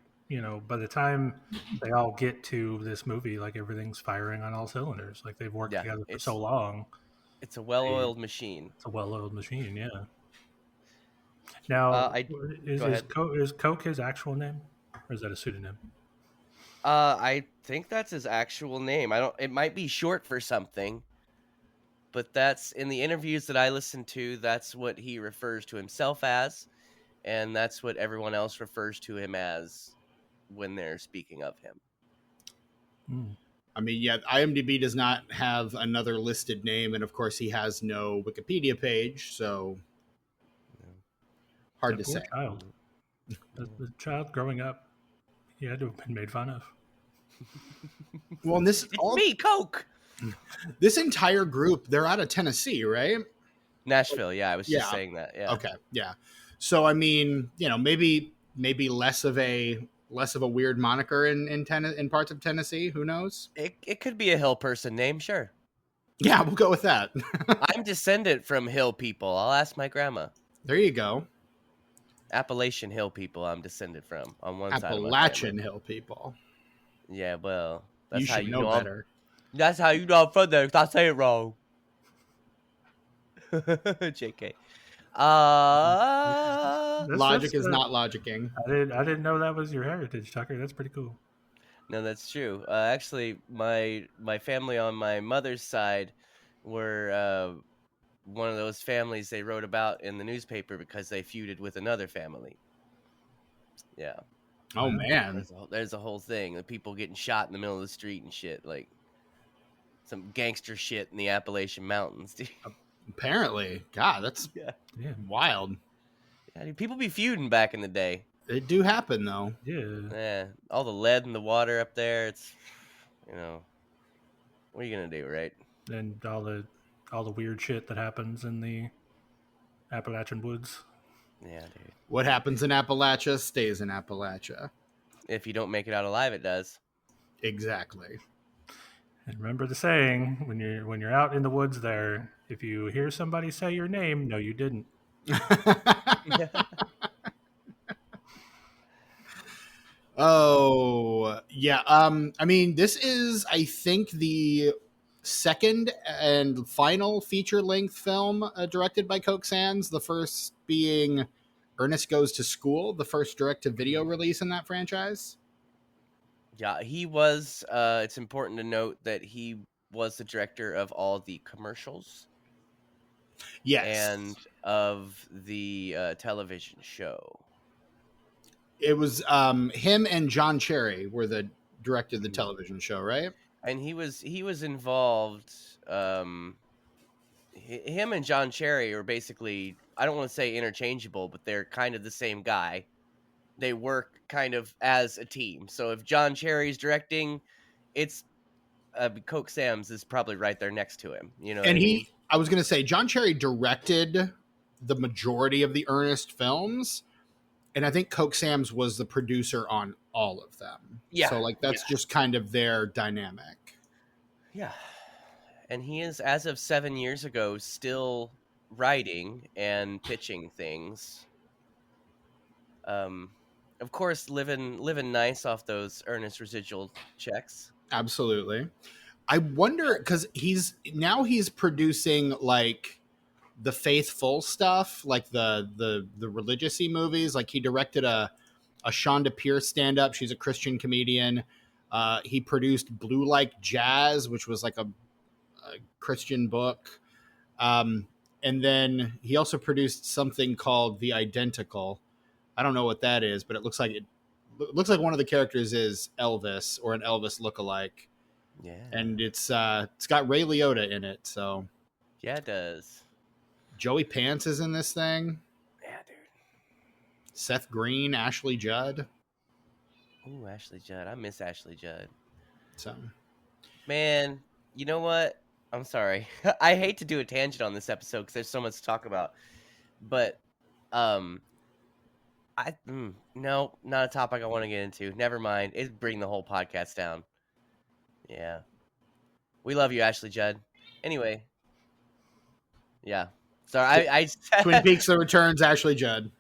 by the time they all get to this movie, like everything's firing on all cylinders. Like they've worked together for so long. It's a well-oiled machine. It's a well-oiled machine, yeah. Now, Go is ahead. Coke his actual name, or is that a pseudonym? I think that's his actual name. I don't. It might be short for something, but that's in the interviews that I listen to. That's what he refers to himself as, and that's what everyone else refers to him as when they're speaking of him. Mm. I mean, yeah, IMDb does not have another listed name, and of course, he has no Wikipedia page, so hard That to poor say. child. The child growing up, he had to have been made fun of. Well, and this It's me, Coke. this entire group, they're out of Tennessee, right? Nashville. Yeah, I was just Yeah. saying that. Yeah. Okay, yeah. So I mean, maybe less of a weird moniker in parts of Tennessee. Who knows? It could be a hill person name, sure. Yeah, we'll go with that. I'm descendant from hill people. I'll ask my grandma. There you go. Appalachian hill people I'm descended from on one side of my Appalachian family. Hill people. Yeah, well, You that's how should you know know better. That's how you know I'm from there, 'cause I say it wrong. JK. Logic is That's, not logicking. I didn't know that was your heritage, Tucker. That's pretty cool. No, that's true. Actually, my family on my mother's side were one of those families they wrote about in the newspaper because they feuded with another family. Yeah. Oh man. There's a whole thing. The people getting shot in the middle of the street and shit, like some gangster shit in the Appalachian Mountains. Dude. Apparently. God, that's Yeah. wild. Yeah, dude, people be feuding back in the day. It do happen though. Yeah. Yeah, all the lead in the water up there. It's, what are you gonna do, right? And all the weird shit that happens in the Appalachian woods. Yeah, dude. What happens in Appalachia stays in Appalachia. If you don't make it out alive, it does. Exactly. And remember the saying, when you're out in the woods there, if you hear somebody say your name, no, you didn't. Oh, yeah. I mean, this is, I think, the second and final feature-length film directed by Coke Sands. The first being Ernest Goes to School, the first direct-to-video release in that franchise. Yeah, he was. It's important to note that he was the director of all the commercials. Yes. And of the television show. It was him and John Cherry were the director of the television show, right? And he was involved. Him and John Cherry are basically, I don't want to say interchangeable, but they're kind of the same guy. They work kind of as a team. So if John Cherry's directing, it's Coke Sam's is probably right there next to him. You know, and what I mean? I was going to say, John Cherry directed the majority of the Ernest films, and I think Coke Sam's was the producer on all of them. Yeah. So like that's just kind of their dynamic. Yeah. And he is, as of 7 years ago, still writing and pitching things. Of course, living nice off those Ernest residual checks. Absolutely. I wonder, because he's producing like the faithful stuff, like the religious-y movies. Like he directed a Shonda Pierce stand-up. She's a Christian comedian. He produced Blue Like Jazz, which was like a Christian book. And then he also produced something called The Identical. I don't know what that is, but it looks like one of the characters is Elvis or an Elvis lookalike. Yeah. And it's got Ray Liotta in it, so yeah, it does. Joey Pants is in this thing. Yeah, dude. Seth Green, Ashley Judd. Ooh, Ashley Judd. I miss Ashley Judd. So, man, you know what? I'm sorry. I hate to do a tangent on this episode because there's so much to talk about, but no, not a topic I want to get into. Never mind. It'd bring the whole podcast down. Yeah. We love you, Ashley Judd. Anyway. Yeah. Sorry, I Twin Peaks: The Returns, Ashley Judd.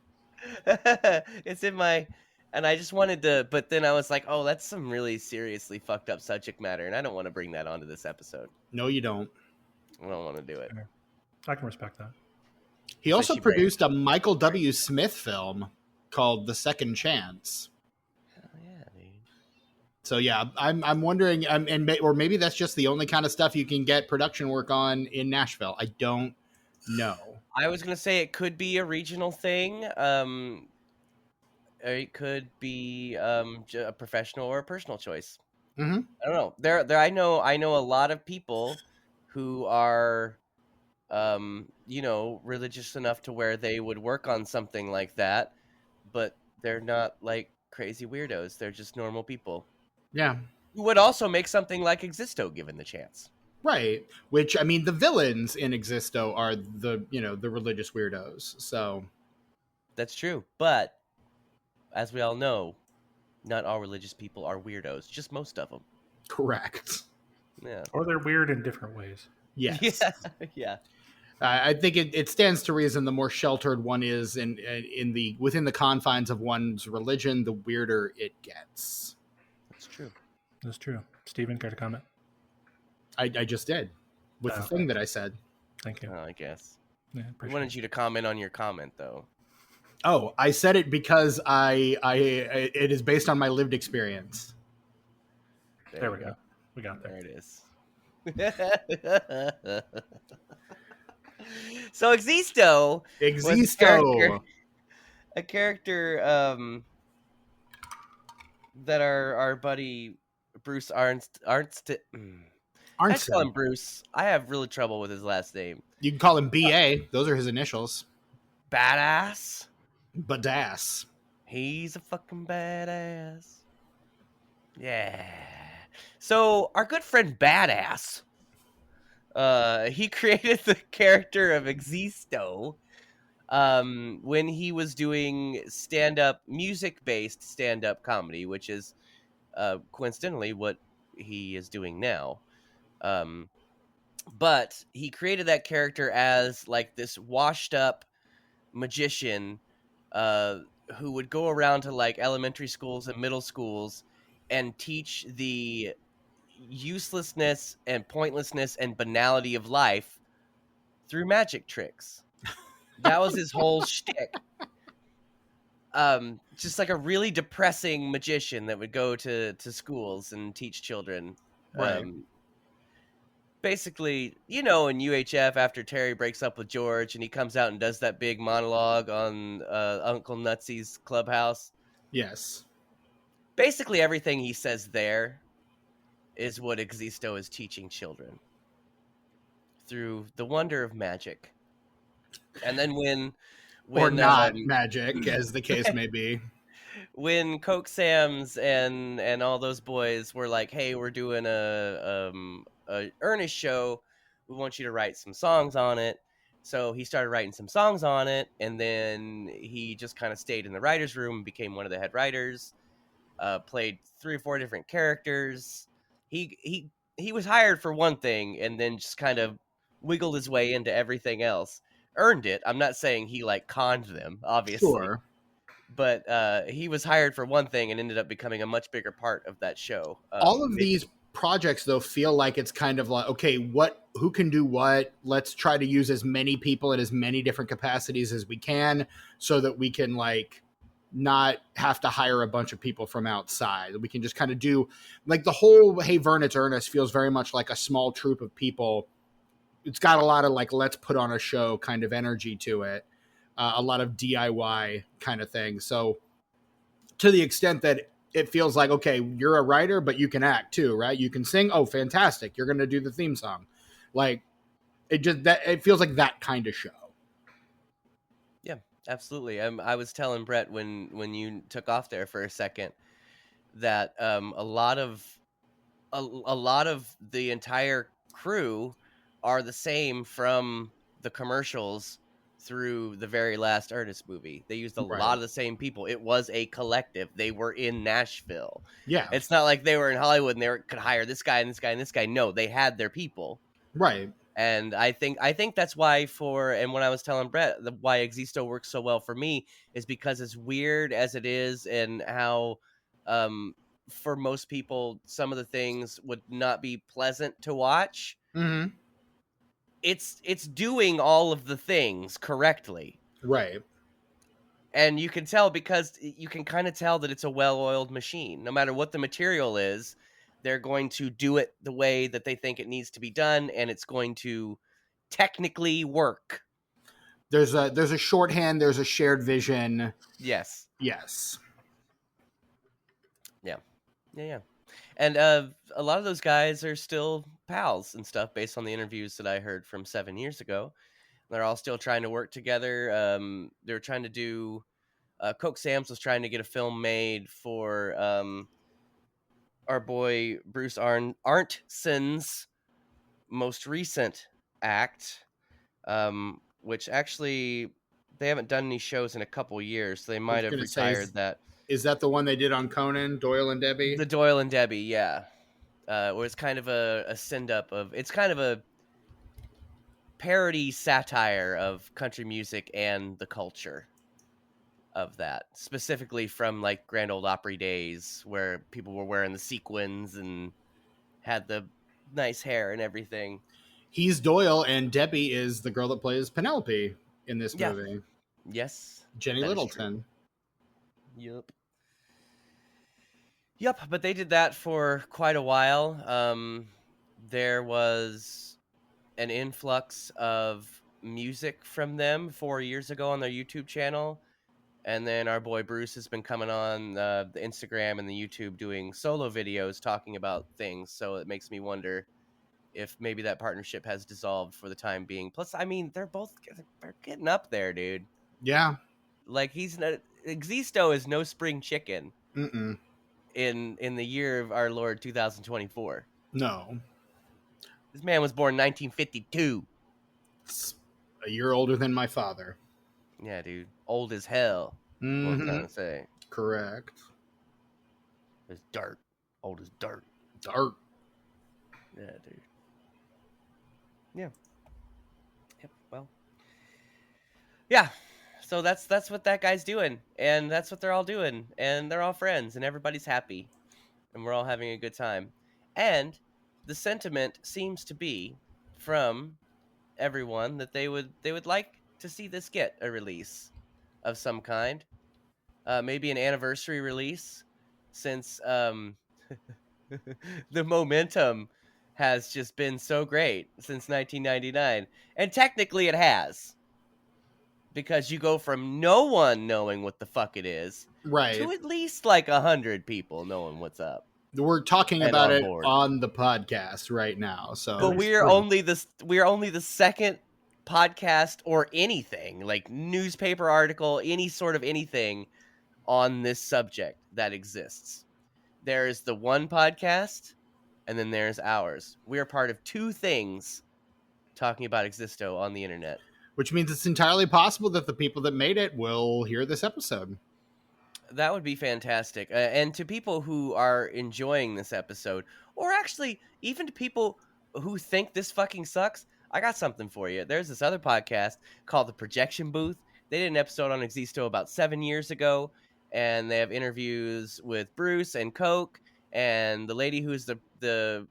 it's in my, and I just wanted to, but then I was like, oh, that's some really seriously fucked up subject matter, and I don't want to bring that onto this episode. No, you don't. I don't want to do it. I can respect that. He So also she produced a Michael W. Smith film called The Second Chance. Hell yeah, dude. So yeah, I'm wondering, or maybe that's just the only kind of stuff you can get production work on in Nashville. I don't know. I was gonna say it could be a regional thing. Or it could be a professional or a personal choice. Mm-hmm. I don't know. There. I know a lot of people who are, religious enough to where they would work on something like that, but they're not like crazy weirdos. They're just normal people Yeah, who would also make something like Existo given the chance. right. Which I mean, the villains in Existo are the religious weirdos. So That's true, but as we all know, not all religious people are weirdos. Just most of them. correct. Yeah. Or they're weird in different ways. Yes. Yeah. Yeah. I think it stands to reason the more sheltered one is within the confines of one's religion, the weirder it gets. That's true. That's true. Steven, care to comment? I just did with the thing that I said. Thank you. Oh, I guess. Yeah, I appreciate wanted you to comment on your comment, though. Oh, I said it because it is based on my lived experience. There we go. We got there. There it is. So Existo was Existo. a character that our buddy Bruce Arnst I just call him Bruce. I have really trouble with his last name. You can call him BA. Those are his initials. Badass. Badass. He's a fucking badass. Yeah. So our good friend Badass, he created the character of Existo when he was doing music-based stand-up comedy, which is coincidentally what he is doing now. But he created that character as like this washed-up magician who would go around to like elementary schools and middle schools and teach the uselessness and pointlessness and banality of life through magic tricks. That was his whole shtick. Just like a really depressing magician that would go to schools and teach children. Right. Basically, in UHF, after Terry breaks up with George and he comes out and does that big monologue on Uncle Nutsy's clubhouse. Yes. Basically, everything he says there is what Existo is teaching children through the wonder of magic. And then when or not magic, as the case may be. When Coke Sam's and all those boys were like, "Hey, we're doing a Ernest show. We want you to write some songs on it." So he started writing some songs on it, and then he just kind of stayed in the writer's room and became one of the head writers. Played 3 or 4 different characters. He was hired for one thing and then just kind of wiggled his way into everything else. Earned it. I'm not saying he like conned them, obviously. Sure. But he was hired for one thing and ended up becoming a much bigger part of that show. All of these projects, though, feel like it's kind of like, okay, who can do what? Let's try to use as many people in as many different capacities as we can so that we can like not have to hire a bunch of people from outside. We can just kind of do like the whole Hey Vern, It's Ernest feels very much like a small troupe of people. It's got a lot of like, let's put on a show kind of energy to it. A lot of DIY kind of thing. So to the extent that it feels like, okay, you're a writer, but you can act too, right? You can sing. Oh, fantastic. You're going to do the theme song. Like it feels like that kind of show. Yeah, absolutely. I was telling Brett when you took off there for a second that a lot of the entire crew are the same from the commercials through the very last Ernest movie. They used a lot of the same people. It was a collective. They were in Nashville. Yeah. It's not like they were in Hollywood and they could hire this guy and this guy and this guy. No, they had their people. Right. And I think that's why and when I was telling Brett why Existo works so well for me is because as weird as it is and how for most people some of the things would not be pleasant to watch. Mm-hmm. it's doing all of the things correctly. Right. And you can tell because you can kind of tell that it's a well-oiled machine. No matter what the material is, they're going to do it the way that they think it needs to be done, and it's going to technically work. There's a shorthand, there's a shared vision. Yes. Yes. Yeah. And a lot of those guys are still pals and stuff based on the interviews that I heard from 7 years ago. They're all still trying to work together. They're trying to do... Coke Sam's was trying to get a film made for our boy Bruce Arntsen's most recent act, which actually they haven't done any shows in a couple years, so they might have retired that. Is that the one they did on Conan, Doyle and Debbie? The Doyle and Debbie, yeah. Where it's kind of a send-up of... It's kind of a parody satire of country music and the culture of that, specifically from like Grand Ole Opry days where people were wearing the sequins and had the nice hair and everything. He's Doyle, and Debbie is the girl that plays Penelope in this movie. Yes. Jenny Littleton. Yep, but they did that for quite a while. There was an influx of music from them 4 years ago on their YouTube channel. And then our boy Bruce has been coming on the Instagram and the YouTube doing solo videos talking about things. So it makes me wonder if maybe that partnership has dissolved for the time being. Plus, I mean, they're getting up there, dude. Yeah. Like Existo is no spring chicken. Mm-mm. In the year of our Lord 2024. No. This man was born 1952. It's a year older than my father. Yeah, dude. Old as hell. Mm-hmm. What I'm trying to say. Correct. It's dirt. Old as dirt. Dirt. Yeah, dude. Yeah. Yep. Well. Yeah. So that's what that guy's doing, and that's what they're all doing, and they're all friends, and everybody's happy, and we're all having a good time. And the sentiment seems to be from everyone that they would like to see this get a release of some kind, maybe an anniversary release, since the momentum has just been so great since 1999, and technically it has. Because you go from no one knowing what the fuck it is, right, to at least like 100 people knowing what's up. We're talking about it on the podcast right now, so. But we are only the second podcast or anything like newspaper article, any sort of anything on this subject that exists. There's the one podcast, and then there's ours. We are part of two things talking about Existo on the internet. Which means it's entirely possible that the people that made it will hear this episode. That would be fantastic. And to people who are enjoying this episode, or actually even to people who think this fucking sucks, I got something for you. There's this other podcast called The Projection Booth. They did an episode on Existo about 7 years ago, and they have interviews with Bruce and Coke and the lady who's the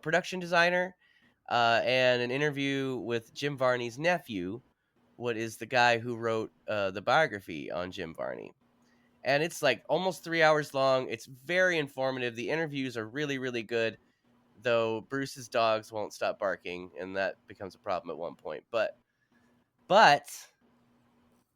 production designer. And an interview with Jim Varney's nephew, what is the guy who wrote the biography on Jim Varney. And it's like almost 3 hours long. It's very informative. The interviews are really, really good, though Bruce's dogs won't stop barking, and that becomes a problem at one point. But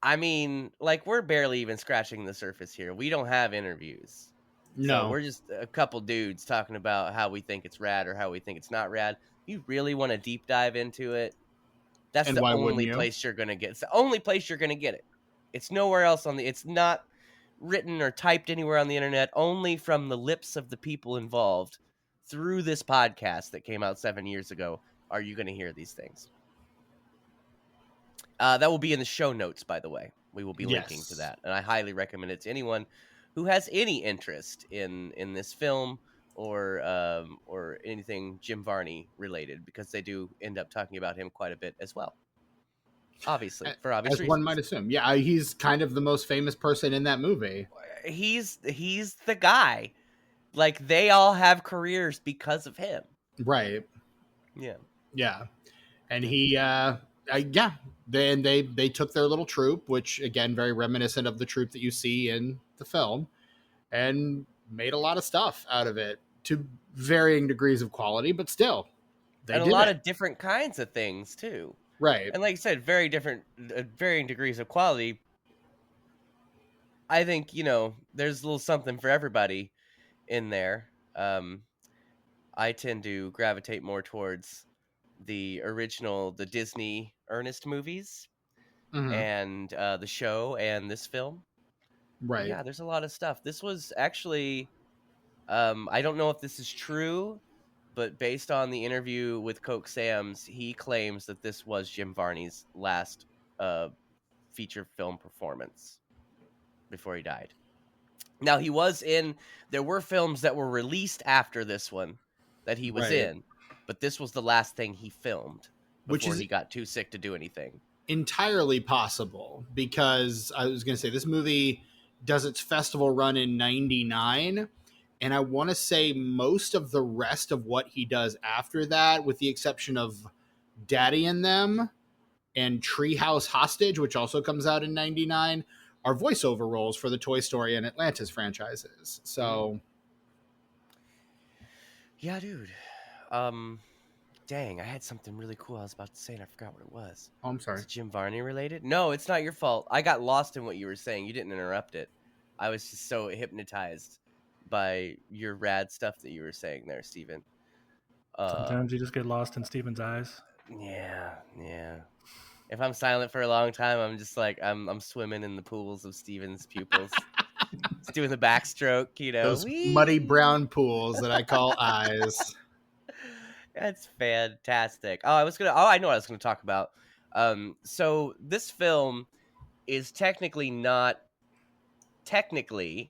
I mean, like, we're barely even scratching the surface here. We don't have interviews. No. So we're just a couple dudes talking about how we think it's rad or how we think it's not rad. You really want to deep dive into it, that's the only place you're going to get. It's the only place you're going to get it. It's nowhere else it's not written or typed anywhere on the internet, only from the lips of the people involved through this podcast that came out 7 years ago. Are you going to hear these things? That will be in the show notes, by the way. We will be linking to that. And I highly recommend it to anyone who has any interest in this film or anything Jim Varney related, because they do end up talking about him quite a bit as well. Obviously, for obvious reasons. One might assume. Yeah, he's kind of the most famous person in that movie. He's the guy. Like, they all have careers because of him. Right. Yeah. Yeah. And then they took their little troop, which again, very reminiscent of the troop that you see in the film, and made a lot of stuff out of it to varying degrees of quality, but still, they And a did lot it. of different kinds of things too. Right. And like you said, very different, varying degrees of quality. I think, there's a little something for everybody in there. I tend to gravitate more towards the Disney Ernest movies Mhm. and the show and this film. But Right. yeah, there's a lot of stuff. This was actually, I don't know if this is true, but based on the interview with Coke Sam's, he claims that this was Jim Varney's last feature film performance before he died. Now, there were films that were released after this one that he was Right. in, but this was the last thing he filmed Which before is he got too sick to do anything. entirely possible, because I was going to say this movie does its festival run in 99, and I want to say most of the rest of what he does after that, with the exception of Daddy and Them and Treehouse Hostage, which also comes out in 99, are voiceover roles for the Toy Story and Atlantis franchises. So Yeah, dude. Dang, I had something really cool I was about to say and I forgot what it was. I'm Is sorry. it Jim Varney related? No, it's not your fault. I got lost in what you were saying. You didn't interrupt it. I was just so hypnotized by your rad stuff that you were saying there, Steven. Sometimes you just get lost in Steven's eyes. Yeah. If I'm silent for a long time, I'm just like I'm swimming in the pools of Steven's pupils. Just doing the backstroke, Those Whee! muddy brown pools that I call eyes. That's fantastic. I know what I was gonna talk about. So this film is technically not the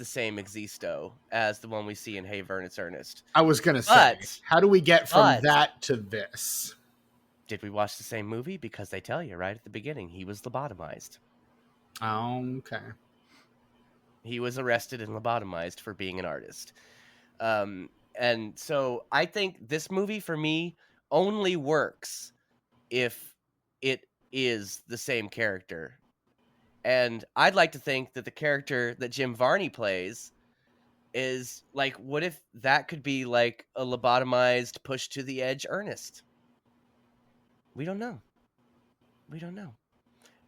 same Existo as the one we see in Hey Vernon's Ernest. I was going to say, But how do we get from but- that to this? did we watch the same movie? Because they tell you right at the beginning he was lobotomized. Okay. He was arrested and lobotomized for being an artist. And so I think this movie for me only works if it is the same character. And I'd like to think that the character that Jim Varney plays is like, what if that could be like a lobotomized, pushed to the edge Ernest? We don't know.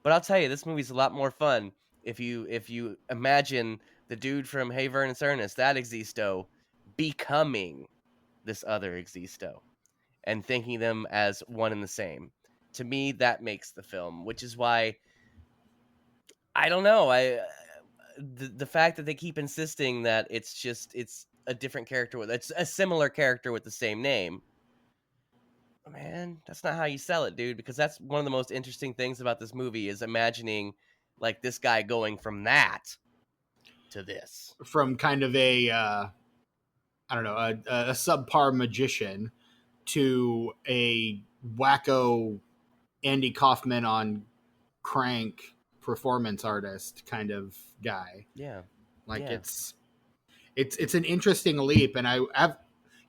But I'll tell you, this movie's a lot more fun if you imagine the dude from Hey Vernon's Ernest, that Existo, becoming this other Existo and thinking them as one and the same. To me, that makes the film, which is why I don't know. The fact that they keep insisting that it's a different character it's a similar character with the same name. Man, that's not how you sell it, dude, because that's one of the most interesting things about this movie is imagining like this guy going from that to this. From kind of a subpar magician to a wacko Andy Kaufman on crank performance artist kind of guy. Yeah. Like Yeah. it's an interesting leap, and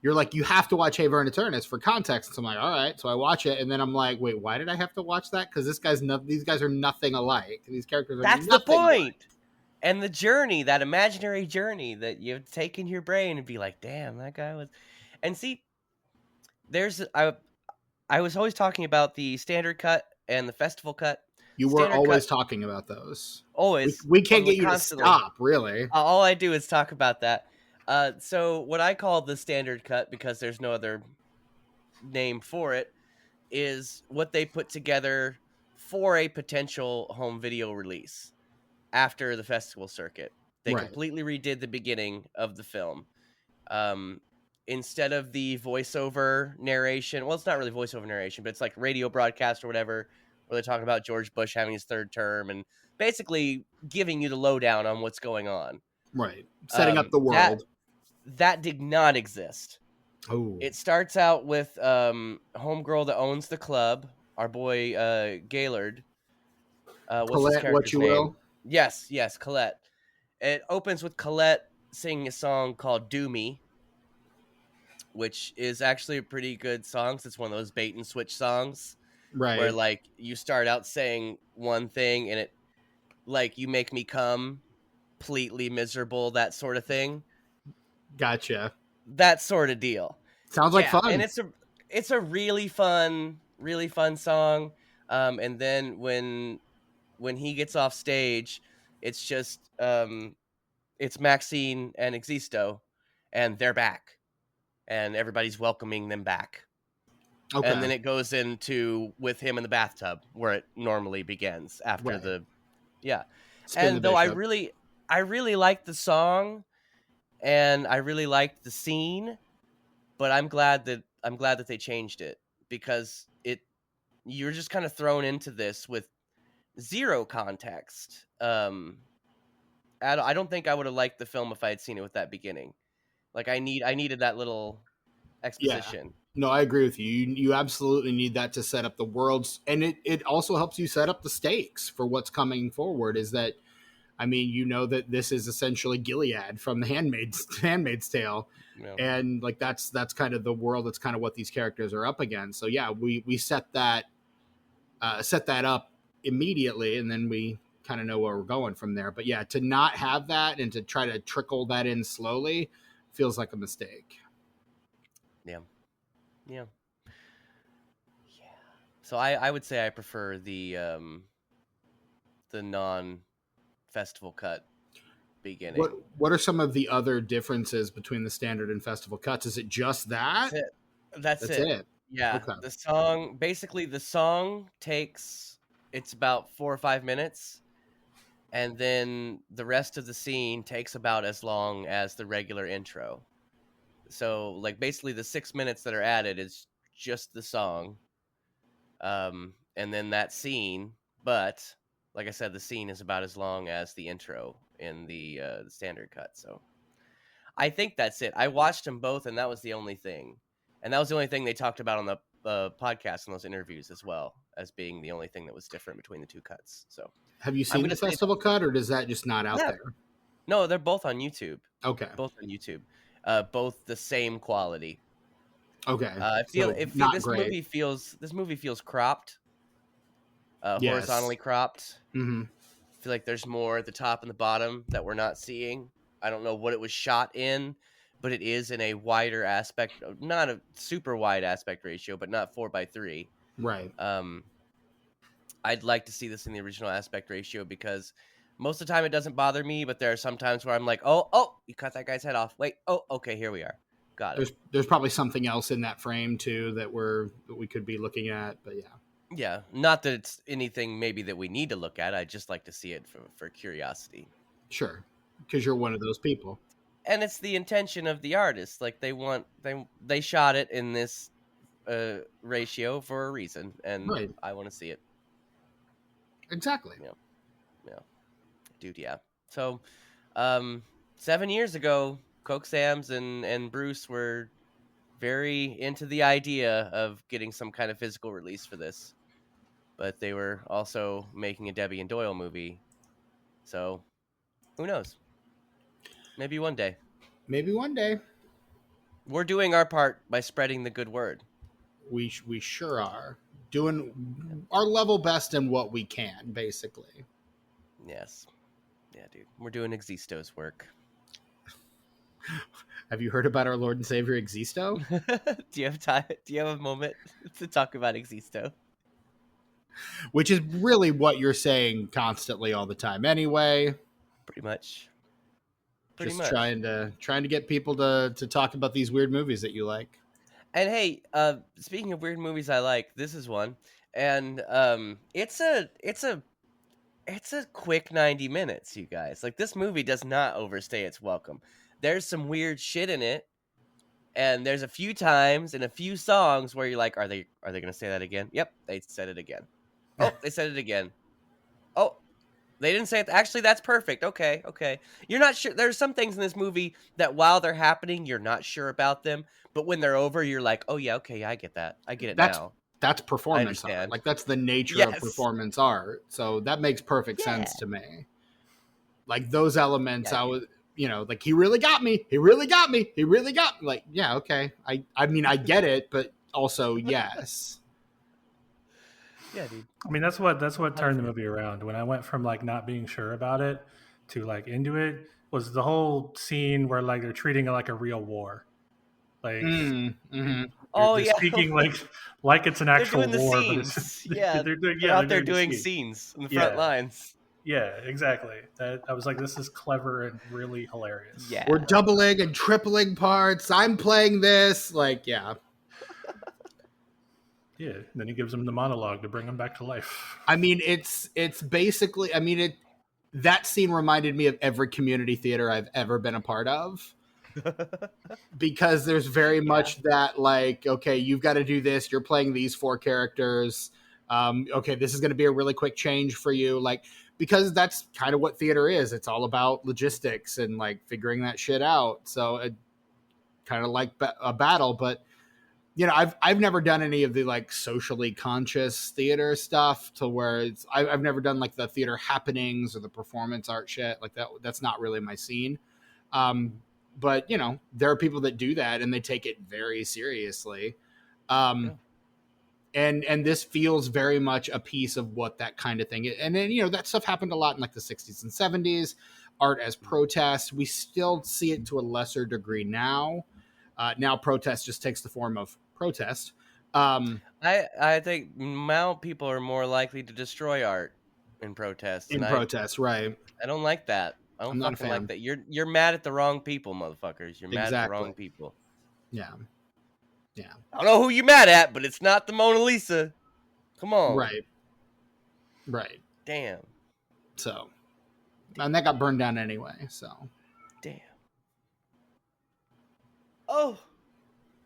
you're like, you have to watch Hey Vernon's Ernest for context. So I'm like, all right. So I watch it, and then I'm like, wait, why did I have to watch that? Because these guys are nothing alike. These characters are That's the nothing point. alike. And the journey, that imaginary journey that you've taken your brain and be like, damn, that guy was. And see, I was always talking about the standard cut and the festival cut. You were Standard always cut, talking about those. always. We can't get you Constantly. to stop, really. All I do is talk about that. So what I call the standard cut, because there's no other name for it, is what they put together for a potential home video release after the festival circuit. They Right. completely redid the beginning of the film. Instead of the voiceover narration, well, it's not really voiceover narration, but it's like radio broadcast or whatever, where they're talking about George Bush having his third term and basically giving you the lowdown on what's going on. Right. Setting up the world. That did not exist. Oh. It starts out with homegirl that owns the club, our boy Gaylord. What's his Colette, character's what you name? will. Yes, Colette. It opens with Colette singing a song called "Do Me," which is actually a pretty good song. It's one of those bait and switch songs where Right. like you start out saying one thing and it like you make me come completely miserable, that sort of thing. Gotcha. That sort of deal. Sounds like fun. And it's a really fun song. And then when he gets off stage, it's just it's Maxine and Existo, and they're back, and everybody's welcoming them back. Okay. And then it goes into with him in the bathtub where it normally begins after Right. the Spin And the though I bishop. really liked the song and I really liked the scene, but I'm glad that they changed it because you're just kind of thrown into this with zero context. I don't think I would have liked the film if I had seen it with that beginning. Like I needed that little exposition. No, I agree with you. You absolutely need that to set up the worlds, and it also helps you set up the stakes for what's coming forward. Is that, I mean, you know that this is essentially Gilead from the Handmaid's Tale, Yeah. and like that's kind of the world. That's kind of what these characters are up against. So yeah, we set that up immediately, and then we kind of know where we're going from there. But yeah, to not have that and to try to trickle that in slowly feels like a mistake. Yeah. So I would say I prefer the non-festival cut beginning. What are some of the other differences between the standard and festival cuts? Is it just that? That's it. Yeah. Okay. The song takes it's about 4 or 5 minutes, and then the rest of the scene takes about as long as the regular intro. So like basically the 6 minutes that are added is just the song. And then that scene, but like I said, the scene is about as long as the intro in the standard cut. So I think that's it. I watched them both, and that was the only thing. And that was the only thing they talked about on the podcast and those interviews as well, as being the only thing that was different between the two cuts. So have you seen the festival cut, or does that just not out there? No, they're both on YouTube. Okay. Both on YouTube. Both the same quality. Okay. This movie feels cropped. Horizontally cropped. Mm-hmm. I feel like there's more at the top and the bottom that we're not seeing. I don't know what it was shot in, but it is in a wider aspect, not a super wide aspect ratio, but not 4:3. Right. I'd like to see this in the original aspect ratio because most of the time it doesn't bother me, but there are some times where I'm like, oh, you cut that guy's head off. Wait, okay, here we are. Got it. There's probably something else in that frame too that we could be looking at, but yeah. Yeah, not that it's anything maybe that we need to look at. I'd just like to see it for curiosity. Sure, because you're one of those people. And it's the intention of the artist. Like they shot it in this ratio for a reason, and right. I want to see it. Exactly. Yeah. Dude, yeah. So, 7 years ago, Coke Sam's and Bruce were very into the idea of getting some kind of physical release for this. But they were also making a Debbie and Doyle movie. So, who knows? Maybe one day. We're doing our part by spreading the good word. We sure are. Doing our level best in what we can, basically. Yes. Yeah, dude. We're doing Existo's work. Have you heard about our Lord and Savior Existo? Do you have time? Do you have a moment to talk about Existo? Which is really what you're saying constantly all the time anyway. Pretty much. Trying to get people to talk about these weird movies that you like. And hey, speaking of weird movies I like, this is one. And it's a quick 90 minutes, you guys. Like, this movie does not overstay its welcome. There's some weird shit in it, and there's a few times and a few songs where you're like, are they going to say that again? Yep, they said it again. Oh, they said it again. Oh, they didn't say it. Actually, that's perfect. Okay. You're not sure. There's some things in this movie that while they're happening, you're not sure about them, but when they're over, you're like, oh yeah, okay, I get that. I get it now. That's performance art. Like, that's the nature of performance art. So that makes perfect sense to me. Like, those elements, like he really got me. He really got me. He really got me. Like, yeah, okay. I mean, I get it, but also yes. Yeah, dude. I mean, that's what turned the movie around. When I went from like not being sure about it to like into it, was the whole scene where like they're treating it like a real war. Like Mm-hmm. Oh they're yeah, speaking like it's an they're actual doing the war, but it's scenes. Yeah, they're out there doing the doing scene. scenes in the front Yeah. lines. Yeah, exactly. That I was like, this is clever and really hilarious. Yeah. We're doubling and tripling parts. I'm playing this. Like, yeah. Yeah. Then he gives him the monologue to bring him back to life. I mean, it's basically, I mean, that scene reminded me of every community theater I've ever been a part of. Because there's very much that, like, okay, you've got to do this. You're playing these 4 characters. Okay, this is going to be a really quick change for you. Like, because that's kind of what theater is. It's all about logistics and like figuring that shit out. So it kind of like a battle, but I've never done any of the like socially conscious theater stuff to where I've never done like the theater happenings or the performance art shit like that. That's not really my scene. But there are people that do that and they take it very seriously. And this feels very much a piece of what that kind of thing is. And then, that stuff happened a lot in like the 60s and 70s, art as protest. We still see it to a lesser degree now. Now protest just takes the form of protest. I think now people are more likely to destroy art in protest. Right. I don't like that. I don't fucking like that. You're mad at the wrong people, motherfuckers. You're mad at the wrong people. Yeah. I don't know who you're mad at, but it's not the Mona Lisa. Come on. Right. Damn. So, and that got burned down anyway. So. Damn. Oh.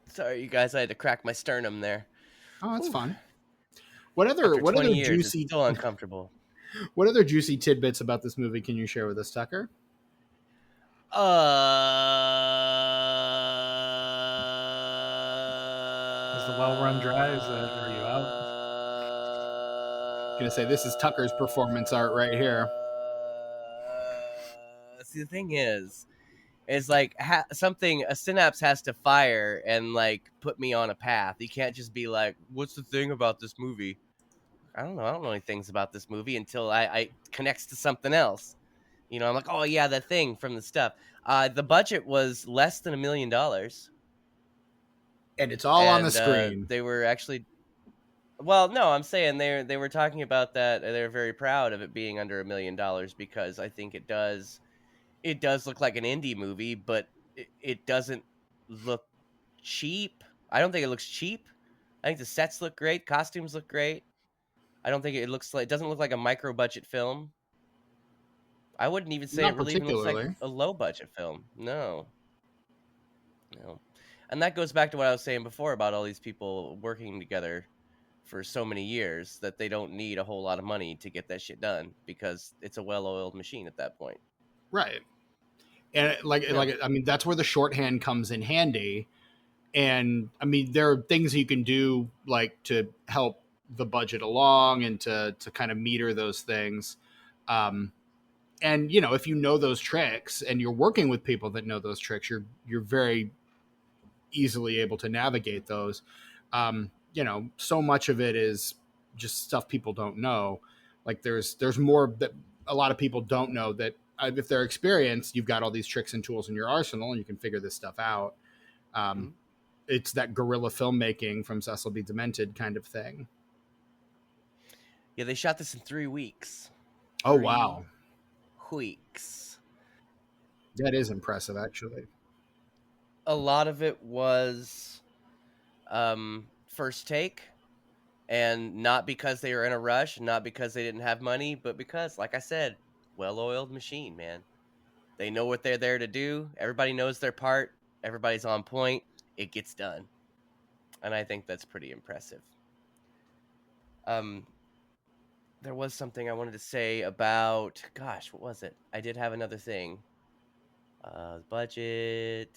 Sorry, you guys. I had to crack my sternum there. Oh, that's fun. What other years, juicy? It's still uncomfortable. What other juicy tidbits about this movie can you share with us, Tucker? Is the well run dry? Are you out? I'm gonna say this is Tucker's performance art right here. See, the thing is like a synapse has to fire and like put me on a path. You can't just be like, "What's the thing about this movie?" I don't know any things about this movie until I connects to something else. I'm like, oh yeah, that thing from the stuff. The budget was less than $1 million, and it's all on the screen. They were actually, well, no, I'm saying they were talking about that. They're very proud of it being under $1 million because I think it does look like an indie movie, but it doesn't look cheap. I don't think it looks cheap. I think the sets look great, costumes look great. I don't think it doesn't look like a micro budget film. I wouldn't even say it really even looks like a low budget film. No. And that goes back to what I was saying before about all these people working together for so many years that they don't need a whole lot of money to get that shit done because it's a well-oiled machine at that point. Right. And I mean, that's where the shorthand comes in handy. And I mean, there are things you can do like to help the budget along and to kind of meter those things. And if you know those tricks and you're working with people that know those tricks, you're very easily able to navigate those. So much of it is just stuff people don't know. Like there's more that a lot of people don't know that if they're experienced, you've got all these tricks and tools in your arsenal and you can figure this stuff out. It's that guerrilla filmmaking from Cecil B. Demented kind of thing. Yeah, they shot this in 3 weeks. Oh, wow. Weeks. That is impressive, actually. A lot of it was first take, and not because they were in a rush, not because they didn't have money, but because, like I said, well-oiled machine, man. They know what they're there to do. Everybody knows their part. Everybody's on point. It gets done. And I think that's pretty impressive. There was something I wanted to say about, gosh, what was it? I did have another thing. Budget,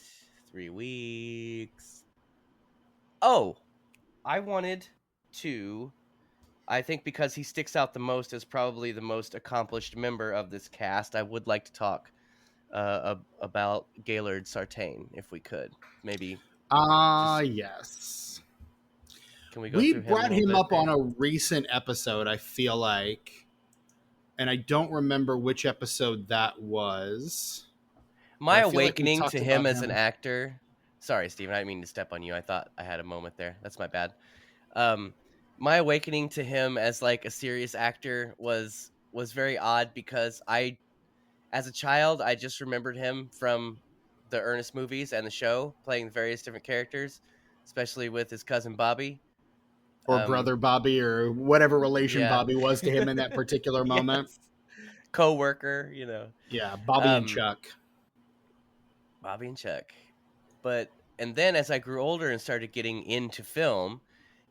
3 weeks. Oh, I think because he sticks out the most as probably the most accomplished member of this cast, I would like to talk about Gaylord Sartain, if we could. Maybe. Yes. Can we go We through him a brought little him bit? up on a recent episode, I feel like. And I don't remember which episode that was. My I feel like we awakening talked to him about as an him. actor. Sorry, Steven, I didn't mean to step on you. I thought I had a moment there. That's my bad. My awakening to him as like a serious actor was very odd because as a child, I just remembered him from the Ernest movies and the show, playing various different characters, especially with his cousin Bobby. Or brother Bobby, or whatever relation Yeah. Bobby was to him in that particular moment. Yes. Co-worker, Yeah, Bobby and Chuck. Bobby and Chuck. And then as I grew older and started getting into film,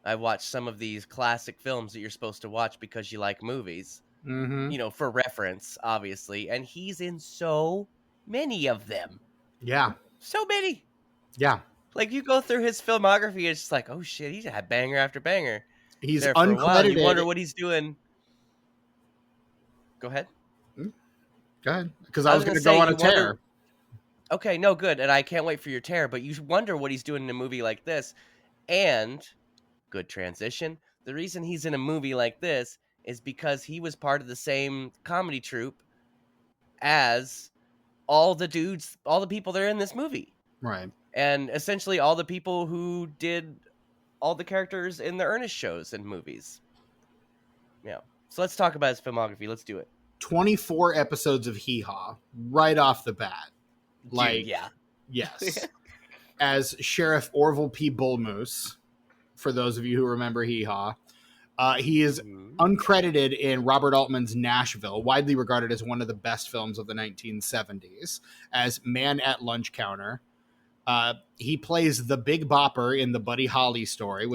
I watched some of these classic films that you're supposed to watch because you like movies, Mm-hmm. for reference, obviously. And he's in so many of them. Yeah. So many. Yeah. Like, you go through his filmography, it's just like, oh shit, he's had banger after banger. He's There for a while, and you wonder uncredited. what he's doing. Go ahead. Go ahead. Because I was going to say, go on a you wonder- tear. Okay, no, good. And I can't wait for your tear, but you wonder what he's doing in a movie like this. And, good transition, the reason he's in a movie like this is because he was part of the same comedy troupe as all the people that are in this movie. Right. And essentially all the people who did all the characters in the Ernest shows and movies. Yeah. So let's talk about his filmography. Let's do it. 24 episodes of Hee Haw right off the bat. Dude, yeah. Yes. As Sheriff Orville P. Bullmoose, for those of you who remember Hee Haw. He is uncredited in Robert Altman's Nashville, widely regarded as one of the best films of the 1970s, as Man at Lunch Counter. He plays the Big Bopper in the Buddy Holly story,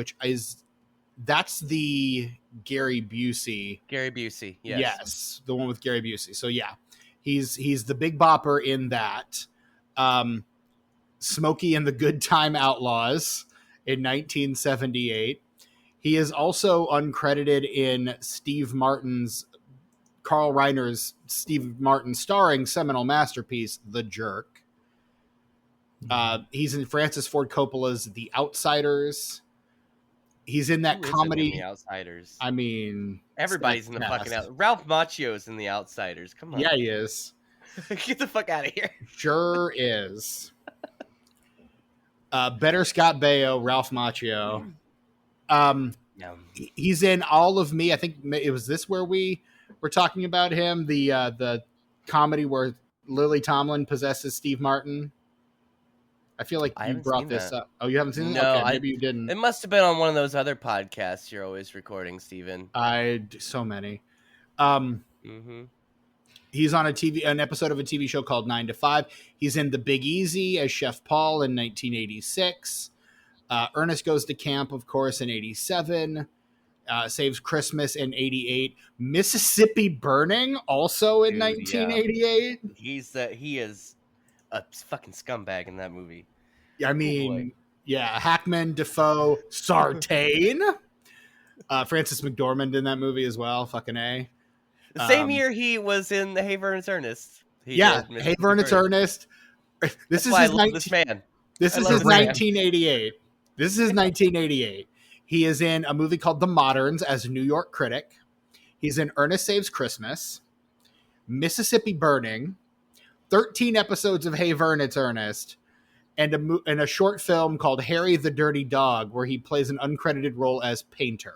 that's the Gary Busey. Gary Busey, yes. Yes, the one with Gary Busey. So yeah, he's the Big Bopper in that. Smokey and the Good Time Outlaws in 1978. He is also uncredited in Carl Reiner's Steve Martin starring seminal masterpiece, The Jerk. He's in Francis Ford Coppola's The Outsiders. He's in that comedy. In The Outsiders. I mean, everybody's in the fucking Outsiders. Ralph Macchio's in The Outsiders. Come on. Yeah, he is. Get the fuck out of here. Sure is. Better Scott Baio, Ralph Macchio. He's in All of Me. I think it was this where we were talking about him. The comedy where Lily Tomlin possesses Steve Martin. I feel like you brought this up. Oh, you haven't seen it? No, okay, maybe you didn't. It must have been on one of those other podcasts you're always recording, Steven. So many. Mm-hmm. He's on an episode of a TV show called 9 to 5. He's in The Big Easy as Chef Paul in 1986. Ernest Goes to Camp, of course, in 87. Saves Christmas in 88. Mississippi Burning, also in 1988. Yeah. He is a fucking scumbag in that movie. I mean, Hackman, Defoe, Sartain. Francis McDormand in that movie as well. Fucking A. The same year he was in the Hey Vernon's Ernest. Hey Vernon's Ernest. This is his 1988. This is his 1988. He is in a movie called The Moderns as a New York critic. He's in Ernest Saves Christmas, Mississippi Burning, 13 episodes of Hey Vernon's Ernest, and a short film called Harry the Dirty Dog, where he plays an uncredited role as painter.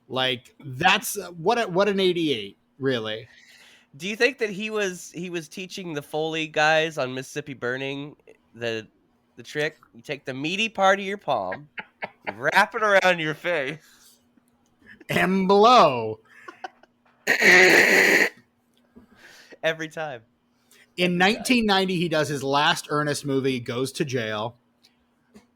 Like, that's what an 88, really. Do you think that he was teaching the Foley guys on Mississippi Burning the trick? You take the meaty part of your palm, you wrap it around your face, and blow. Every time. In 1990, he does his last Ernest movie, goes to jail.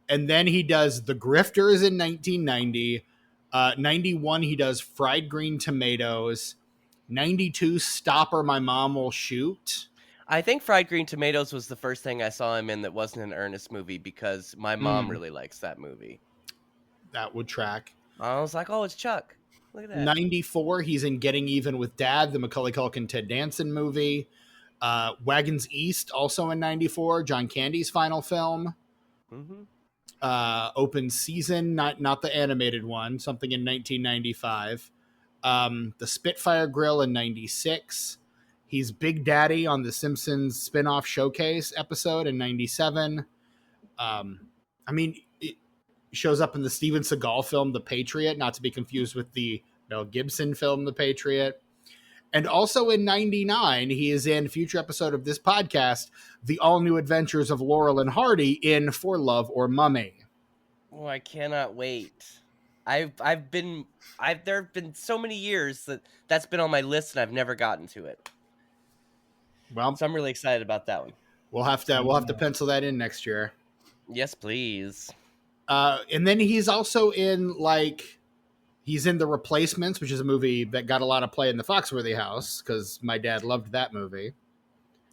And then he does The Grifters in 1990. 91, he does Fried Green Tomatoes. 92, Stop or My Mom Will Shoot. I think Fried Green Tomatoes was the first thing I saw him in that wasn't an Ernest movie because my mom really likes that movie. That would track. I was like, oh, it's Chuck. Look at that. 94, he's in Getting Even with Dad, the Macaulay Culkin Ted Danson movie. Wagons East, also in 94, John Candy's final film. Mm-hmm. Open Season, not the animated one, something in 1995. The Spitfire Grill in 96. He's Big Daddy on the Simpsons spin-off Showcase episode in 97. It shows up in the Steven Seagal film The Patriot, not to be confused with the Mel Gibson film The Patriot. And also in 99, he is in a future episode of this podcast, The All New Adventures of Laurel and Hardy in For Love or Mummy. Oh, I cannot wait. There have been so many years that's been on my list and I've never gotten to it. Well, So I'm really excited about that one. we'll have to pencil that in next year. Yes, please. And then he's also in he's in The Replacements, which is a movie that got a lot of play in the Foxworthy house because my dad loved that movie.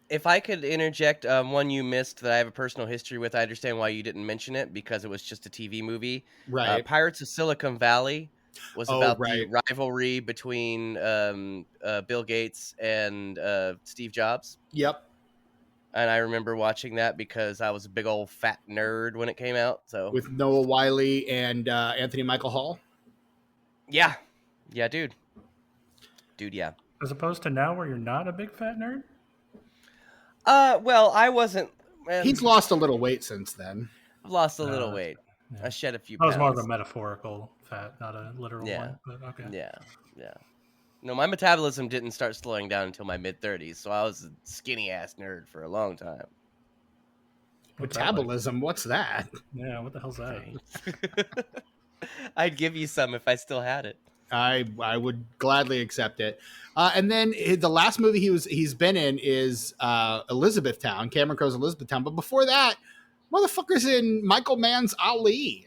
If I could interject one you missed that I have a personal history with, I understand why you didn't mention it because it was just a TV movie. Right. Pirates of Silicon Valley was about right. the rivalry between Bill Gates and Steve Jobs. Yep. And I remember watching that because I was a big old fat nerd when it came out. So With Noah Wyle and Anthony Michael Hall. yeah, dude, yeah. As opposed to now, where you're not a big fat nerd. Well, I wasn't. He's lost a little weight since then. I've lost a little weight. Yeah. I shed a few That pounds. was more of a metaphorical fat, not a literal Yeah. one. But okay. Yeah. No, my metabolism didn't start slowing down until my mid-30s, so I was a skinny-ass nerd for a long time. What's that like? Metabolism, what's that? Yeah, what the hell's that? I'd give you some if I still had it. I would gladly accept it. And then the last movie he's been in is Elizabethtown, Cameron Crowe's Elizabethtown. But before that, motherfucker's in Michael Mann's Ali.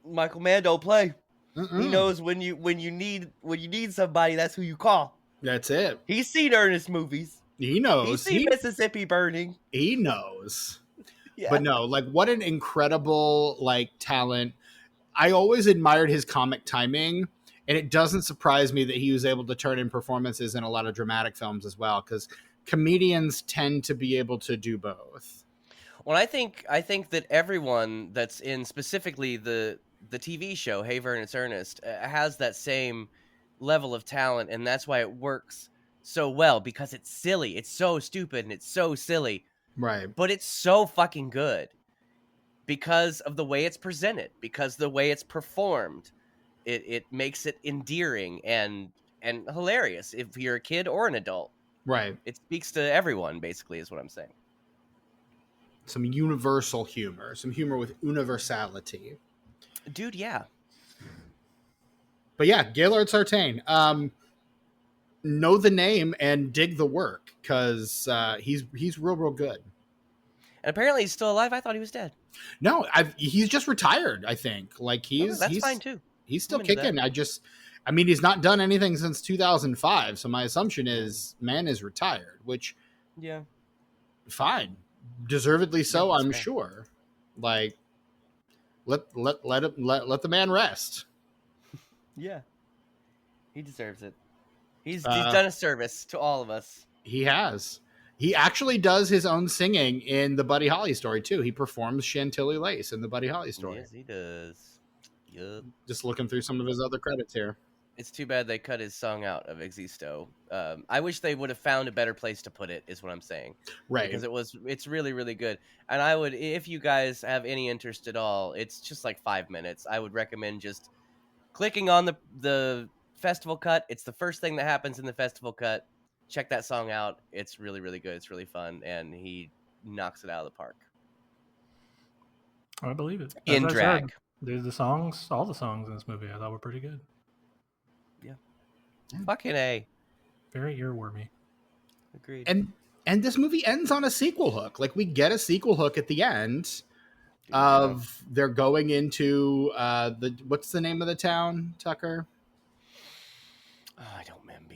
Michael Mann don't play. Mm-mm. He knows when you need somebody, that's who you call. That's it. He's seen Ernest movies. He knows. He's seen Mississippi Burning. He knows. Yeah. But no, what an incredible talent. I always admired his comic timing, and it doesn't surprise me that he was able to turn in performances in a lot of dramatic films as well, because comedians tend to be able to do both. Well, I think that everyone that's in specifically the TV show Hey Vern, It's Ernest has that same level of talent, and that's why it works so well, because it's silly. It's so stupid and it's so silly. Right. But it's so fucking good because of the way it's presented, because the way it's performed. It makes it endearing and hilarious if you're a kid or an adult. Right. It speaks to everyone, basically, is what I'm saying. Some universal humor, some humor with universality. Dude, yeah. But yeah, Gaylord Sartain. Know the name and dig the work, because he's real good. And apparently he's still alive. I thought he was dead. No, he's just retired, I think. That's fine too. He's still I'm into kicking. He's not done anything since 2005, so my assumption is man is retired, which Yeah. fine. Deservedly so, Yeah, I'm fair. sure. Let the man rest. Yeah. He deserves it. He's done a service to all of us. He has. He actually does his own singing in the Buddy Holly story too. He performs Chantilly Lace in the Buddy Holly story. Yes, he does. Yup. Just looking through some of his other credits here. It's too bad they cut his song out of Existo. I wish they would have found a better place to put it, is what I'm saying. Right. Because it's really, really good. And I would, if you guys have any interest at all, it's just like 5 minutes. I would recommend just clicking on the festival cut. It's the first thing that happens in the festival cut. Check that song out. It's really, really good. It's really fun. And he knocks it out of the park. I believe it. In As I drag. said, the songs, all the songs in this movie, I thought were pretty good. Fucking A. Very earwormy. Agreed. And this movie ends on a sequel hook. We get a sequel hook at the end of they're going into what's the name of the town, Tucker? Oh, I don't remember.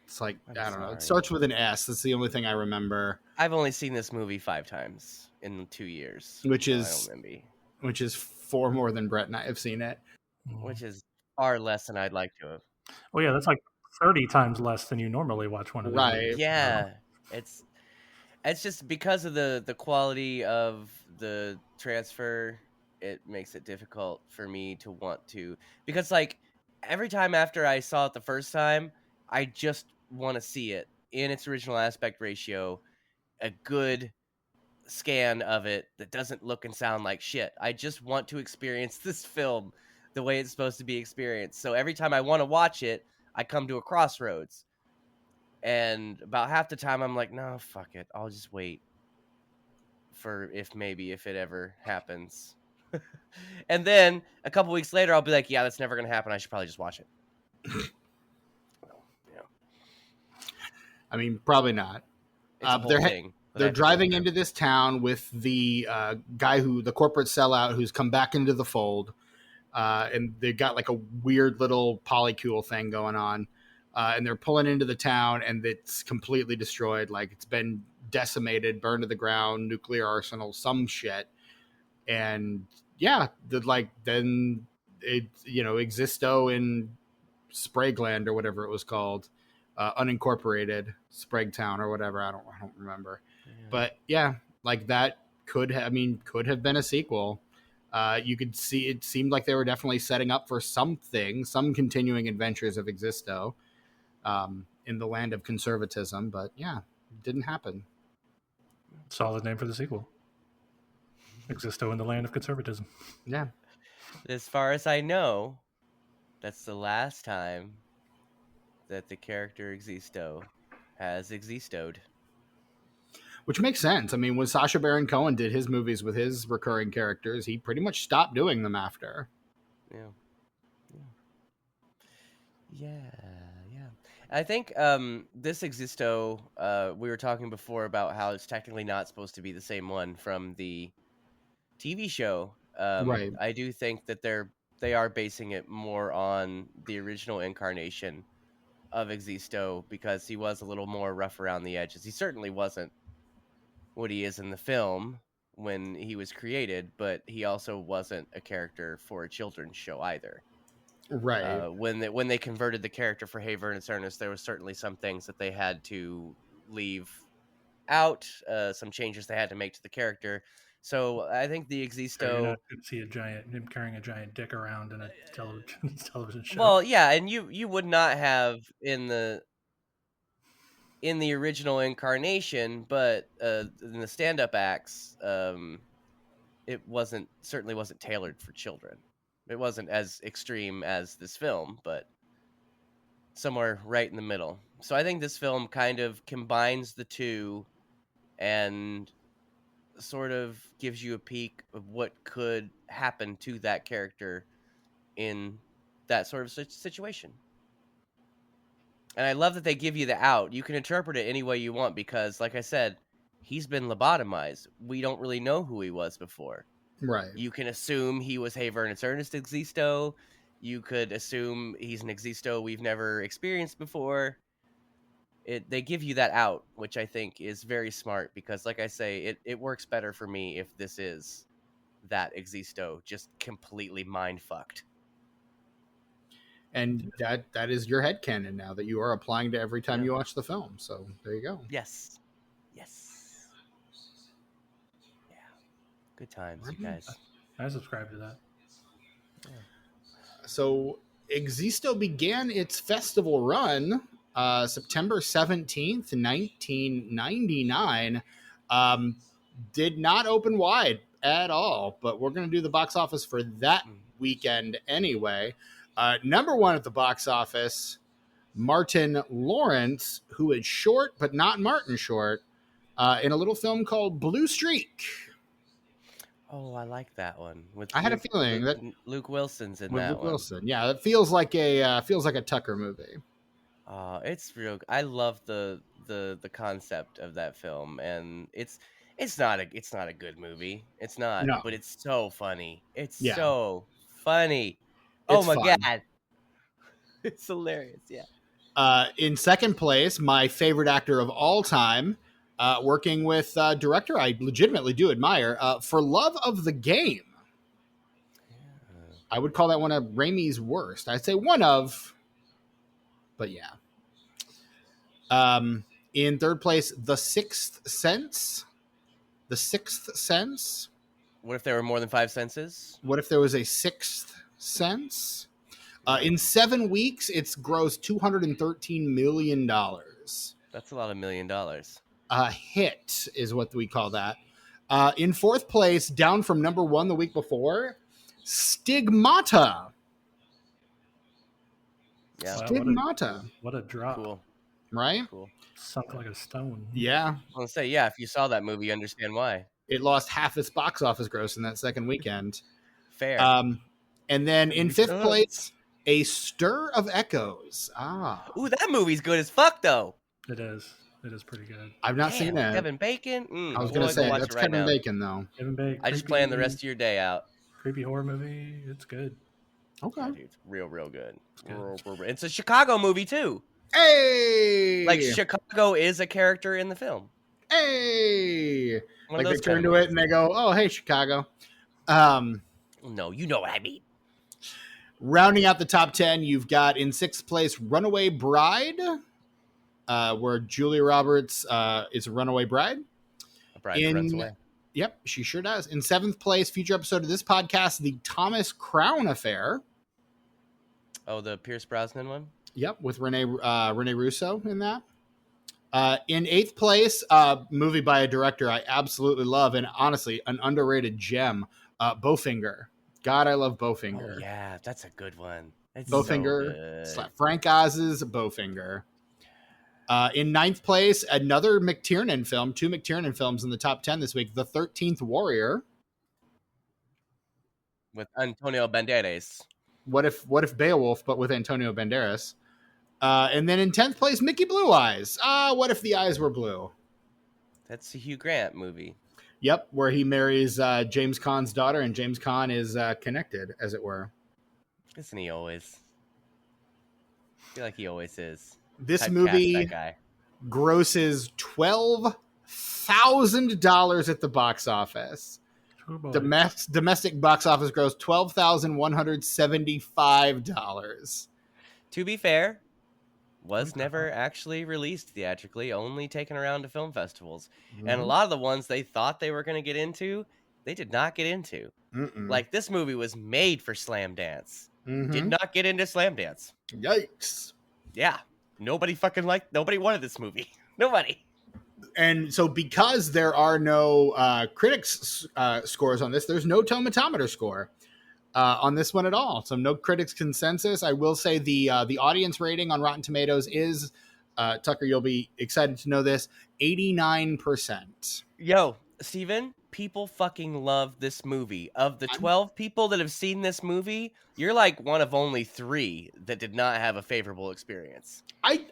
It's I don't know. sorry. It starts with an S. That's the only thing I remember. I've only seen this movie 5 times in 2 years. Which so is- I don't remember. Which is 4 more than Brett and I have seen it. Which is far less than I'd like to have. Well, yeah, that's like 30 times less than you normally watch one of these. Right. movies. Yeah. It's just because of the quality of the transfer, it makes it difficult for me to want to, because like every time after I saw it the first time, I just want to see it in its original aspect ratio, a good scan of it that doesn't look and sound like shit. I just want to experience this film the way it's supposed to be experienced. So every time I want to watch it, I come to a crossroads. And about half the time I'm like, no, fuck it. I'll just wait for if it ever happens. And then a couple weeks later I'll be like, yeah, that's never going to happen. I should probably just watch it. Yeah. I mean, probably not. It's a whole thing. They're driving into this town with the guy the corporate sellout who's come back into the fold. And they've got like a weird little polycule thing going on. And they're pulling into the town and it's completely destroyed. Like it's been decimated, burned to the ground, nuclear arsenal, some shit. And yeah, then it, Existo in Spragueland or whatever it was called, unincorporated Spraguetown or whatever. I don't remember. Yeah. But yeah, like that could have been a sequel. You could see it seemed like they were definitely setting up for some continuing adventures of Existo in the land of conservatism. But yeah, it didn't happen. Solid name for the sequel. Existo in the land of conservatism. Yeah. As far as I know, that's the last time that the character Existo has existoed. Which makes sense. I mean, when Sacha Baron Cohen did his movies with his recurring characters, he pretty much stopped doing them after. Yeah. I think this Existo, we were talking before about how it's technically not supposed to be the same one from the TV show. Right. I do think that they are basing it more on the original incarnation of Existo, because he was a little more rough around the edges. He certainly wasn't what he is in the film when he was created, but he also wasn't a character for a children's show either. Right. When they converted the character for Hey Ernest Ernest, there was certainly some things that they had to leave out, some changes they had to make to the character. So I think the Existo. You're not going to see him carrying a giant dick around in a television show. Well, yeah, and you would not have in the original incarnation, but in the stand-up acts, it certainly wasn't tailored for children. It wasn't as extreme as this film, but somewhere right in the middle. So I think this film kind of combines the two and sort of gives you a peek of what could happen to that character in that sort of situation. And I love that they give you the out. You can interpret it any way you want because, like I said, he's been lobotomized. We don't really know who he was before. Right. You can assume he was Hey Ernest Ernest Existo. You could assume he's an Existo we've never experienced before. They give you that out, which I think is very smart because, like I say, it works better for me if this is that Existo just completely mind-fucked. And that is your headcanon now that you are applying to every time you watch the film. So there you go. Yes. Yeah. Good times, you guys. I subscribe to that. Yeah. So Existo began its festival run September 17th, 1999. Did not open wide at all, but we're going to do the box office for that weekend anyway. Number one at the box office, Martin Lawrence, who is short, but not Martin Short, in a little film called Blue Streak. Oh, I like that one. I had a feeling that Luke Wilson's in with that Luke one. Wilson. Yeah, it feels like a Tucker movie. It's real. I love the concept of that film, and it's not a good movie. It's not, but it's so funny. It's so funny. Oh my god, it's hilarious. Yeah. In second place, my favorite actor of all time, working with director I legitimately do admire, For Love of the Game. Yeah. I would call that one of Raimi's worst. I'd say one of, but yeah. In third place, The Sixth Sense. The Sixth Sense. What if there were more than 5 senses? What if there was a sixth sense? In 7 weeks, it's grossed $213 million. That's a lot of $1 million. A hit is what we call that. In fourth place, down from number 1 the week before, Stigmata. Yeah. Wow, Stigmata. What a drop. Cool. Right? Cool. Sunk like a stone. Yeah. I want to say, yeah, if you saw that movie, you understand why. It lost half its box office gross in that second weekend. Fair. And then in fifth Sucks. place, A Stir of Echoes. Ooh, that movie's good as fuck, though. It is. It is pretty good. I've not seen it. Kevin Bacon. I was going to say, watch that's it right Kevin now. Bacon, though. Kevin Bacon. I just plan the rest of your day out. Creepy horror movie. It's good. Okay. Yeah, dude, it's real good. It's good. It's a Chicago movie, too. Hey! Like, Chicago is a character in the film. Hey! One of Like they those turn kind to of it and they go, oh, hey, Chicago. No, you know what I mean. Rounding out the top 10, you've got in sixth place, Runaway Bride, where Julia Roberts is a runaway bride. A bride who runs away. Yep, she sure does. In seventh place, future episode of this podcast, The Thomas Crown Affair. Oh, the Pierce Brosnan one? Yep, with Rene Russo in that. In eighth place, movie by a director I absolutely love, and honestly, an underrated gem, Bowfinger. God, I love Bowfinger. Oh, yeah, that's a good one. It's Bowfinger, so good. Frank Oz's Bowfinger. In ninth place, another McTiernan film, 2 McTiernan films in the top 10 this week, The 13th Warrior. With Antonio Banderas. What if Beowulf, but with Antonio Banderas? And then in 10th place, Mickey Blue Eyes. What if the eyes were blue? That's a Hugh Grant movie. Yep, where he marries James Caan's daughter, and James Caan is connected, as it were. Isn't he always? I feel like he always is. This Typecast movie that guy. grosses $12,000 at the box office. Oh, boy. Domestic box office gross $12,175. To be fair, was never actually released theatrically, only taken around to film festivals. And a lot of the ones they thought they were going to get into, they did not get into. Like, this movie was made for Slam Dance. Did not get into Slam Dance. Yikes. Yeah. Nobody wanted this movie. Nobody. And so because there are no critics scores on this, there's no tomatometer score on this one at all. So no critics consensus. I will say the audience rating on Rotten Tomatoes is, Tucker, you'll be excited to know this, 89%. Yo, Steven, people fucking love this movie. Of the 12 people that have seen this movie, you're like one of only 3 that did not have a favorable experience. I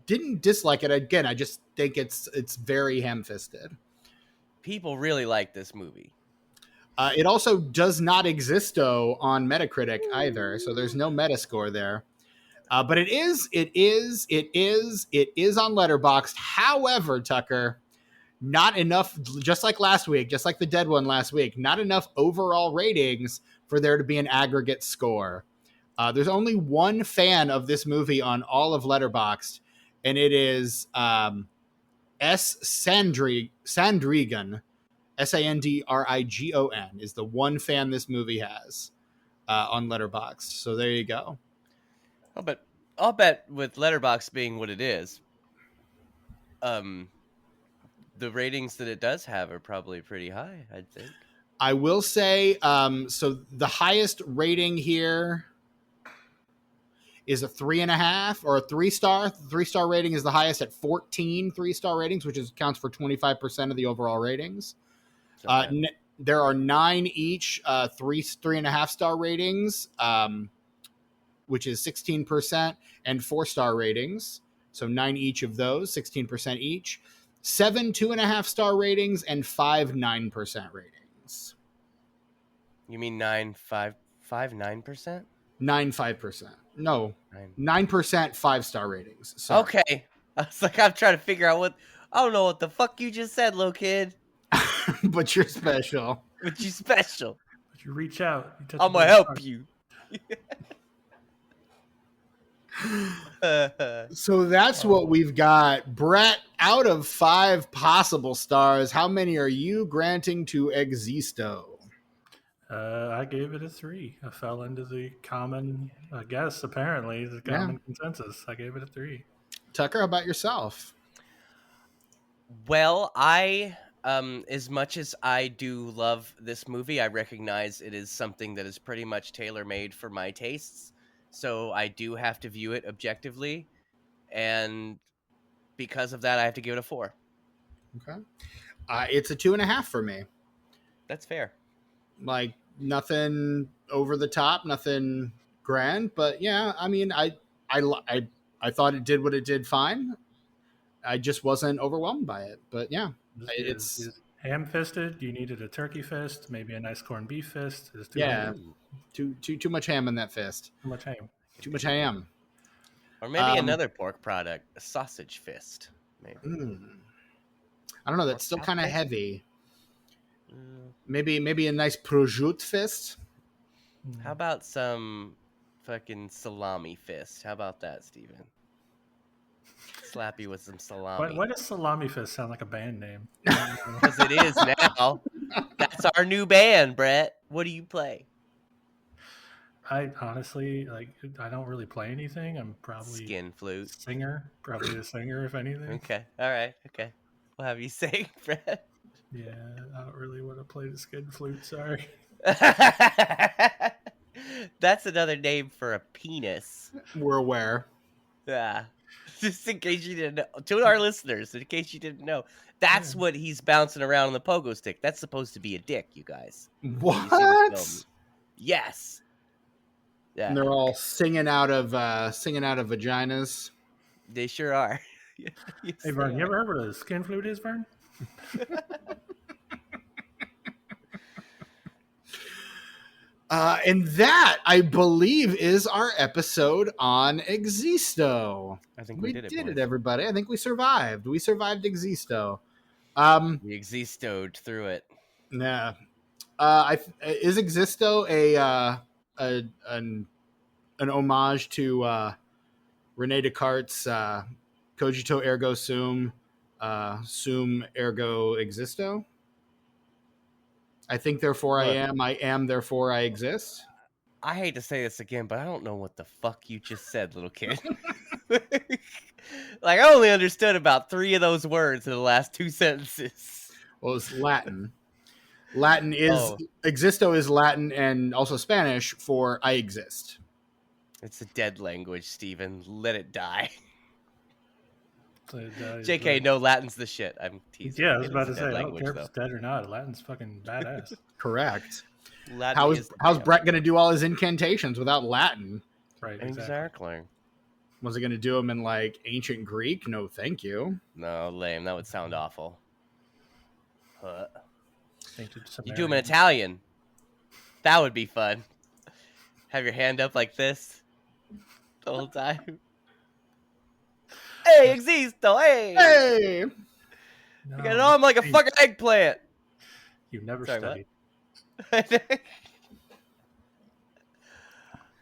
didn't dislike it. Again, I just think it's very ham-fisted. People really like this movie. It also does not Existo on Metacritic either, so there's no Metascore there. But it is on Letterboxd. However, Tucker, not enough, just like last week, just like the dead one last week, not enough overall ratings for there to be an aggregate score. There's only one fan of this movie on all of Letterboxd, and it is S. Sandrigan, Sandrigon, is the one fan this movie has on Letterboxd. So there you go. I'll bet with Letterboxd being what it is, the ratings that it does have are probably pretty high, I think. I will say, so the highest rating here is a 3.5 or a 3-star. 3-star rating is the highest at 14 3-star ratings, which counts for 25% of the overall ratings. There are 9 each 3.5-star ratings, which is 16%, and 4-star ratings. So 9 each of those, 16% each. 7 2.5-star ratings and 5 9% ratings. You mean 9 5 9%? 9 5%. No, 9% 5-star ratings. Sorry. Okay. I was like, I'm trying to figure out I don't know what the fuck you just said, little kid. But you're special. But you special. But you reach out. I'm gonna help you. So that's what we've got. Brett, out of 5 possible stars, how many are you granting to Existo? I gave it a 3. I fell into the common, I guess, apparently, the common consensus. I gave it a 3. Tucker, how about yourself? Well, I as much as I do love this movie, I recognize it is something that is pretty much tailor-made for my tastes. So I do have to view it objectively, and because of that, I have to give it a 4. Okay. It's a 2.5 for me. That's fair. Like, nothing over the top, nothing grand, but yeah, I mean, I thought it did what it did fine. I just wasn't overwhelmed by it, but yeah, It's ham-fisted. You needed a turkey fist, maybe a nice corned beef fist. It's too much ham in that fist. too much ham. Too much ham. Or maybe another pork product, a sausage fist. Maybe. I don't know. That's still kind of heavy. Mm. Maybe a nice prosciutto fist. How about some fucking salami fist? How about that, Steven? Slap you with some salami. Why does Salami Fist sound like a band name? Because it is now. That's our new band, Brett. What do you play? I honestly, I don't really play anything. I'm probably Skin flute. singer. Probably a singer, if anything. Okay. All right. Okay. We'll have you sing, Brett. Yeah, I don't really want to play the skin flute. Sorry. That's another name for a penis. We're aware. Yeah. Just in case you didn't know. To our listeners, in case you didn't know, that's what he's bouncing around on the pogo stick. That's supposed to be a dick, you guys. What? Yes. Yeah. And they're all singing out of vaginas. They sure are. Yes, Hey, Vern, you ever heard what a skin flute is, Vern? And that, I believe, is our episode on Existo. I think We did did boys. it, everybody. I think we survived. We survived Existo. We existoed through it. Yeah. Is Existo an homage to Rene Descartes' cogito ergo sum, sum ergo existo? I think, therefore I am, therefore I exist. I hate to say this again, but I don't know what the fuck you just said, little kid. Like, I only understood about 3 of those words in the last 2 sentences. Well, it's Latin. Latin is existo is Latin and also Spanish for I exist. It's a dead language, Steven. Let it die. JK, JK, no, Latin's the shit. I'm teasing. Yeah, I was about to It's a say, dead I don't language, care if though. it's dead or not. Latin's fucking badass. Correct. Latin is the How's damn- Brett going to do all his incantations without Latin? Right, Exactly. Was he going to do them in like ancient Greek? No, thank you. No, lame. That would sound awful. Ancient You do them Sumerian. in Italian. That would be fun. Have your hand up like this the whole time. Hey, Existo, hey! Hey! No, You got it on like a hey, fucking eggplant. You never Sorry, what? studied.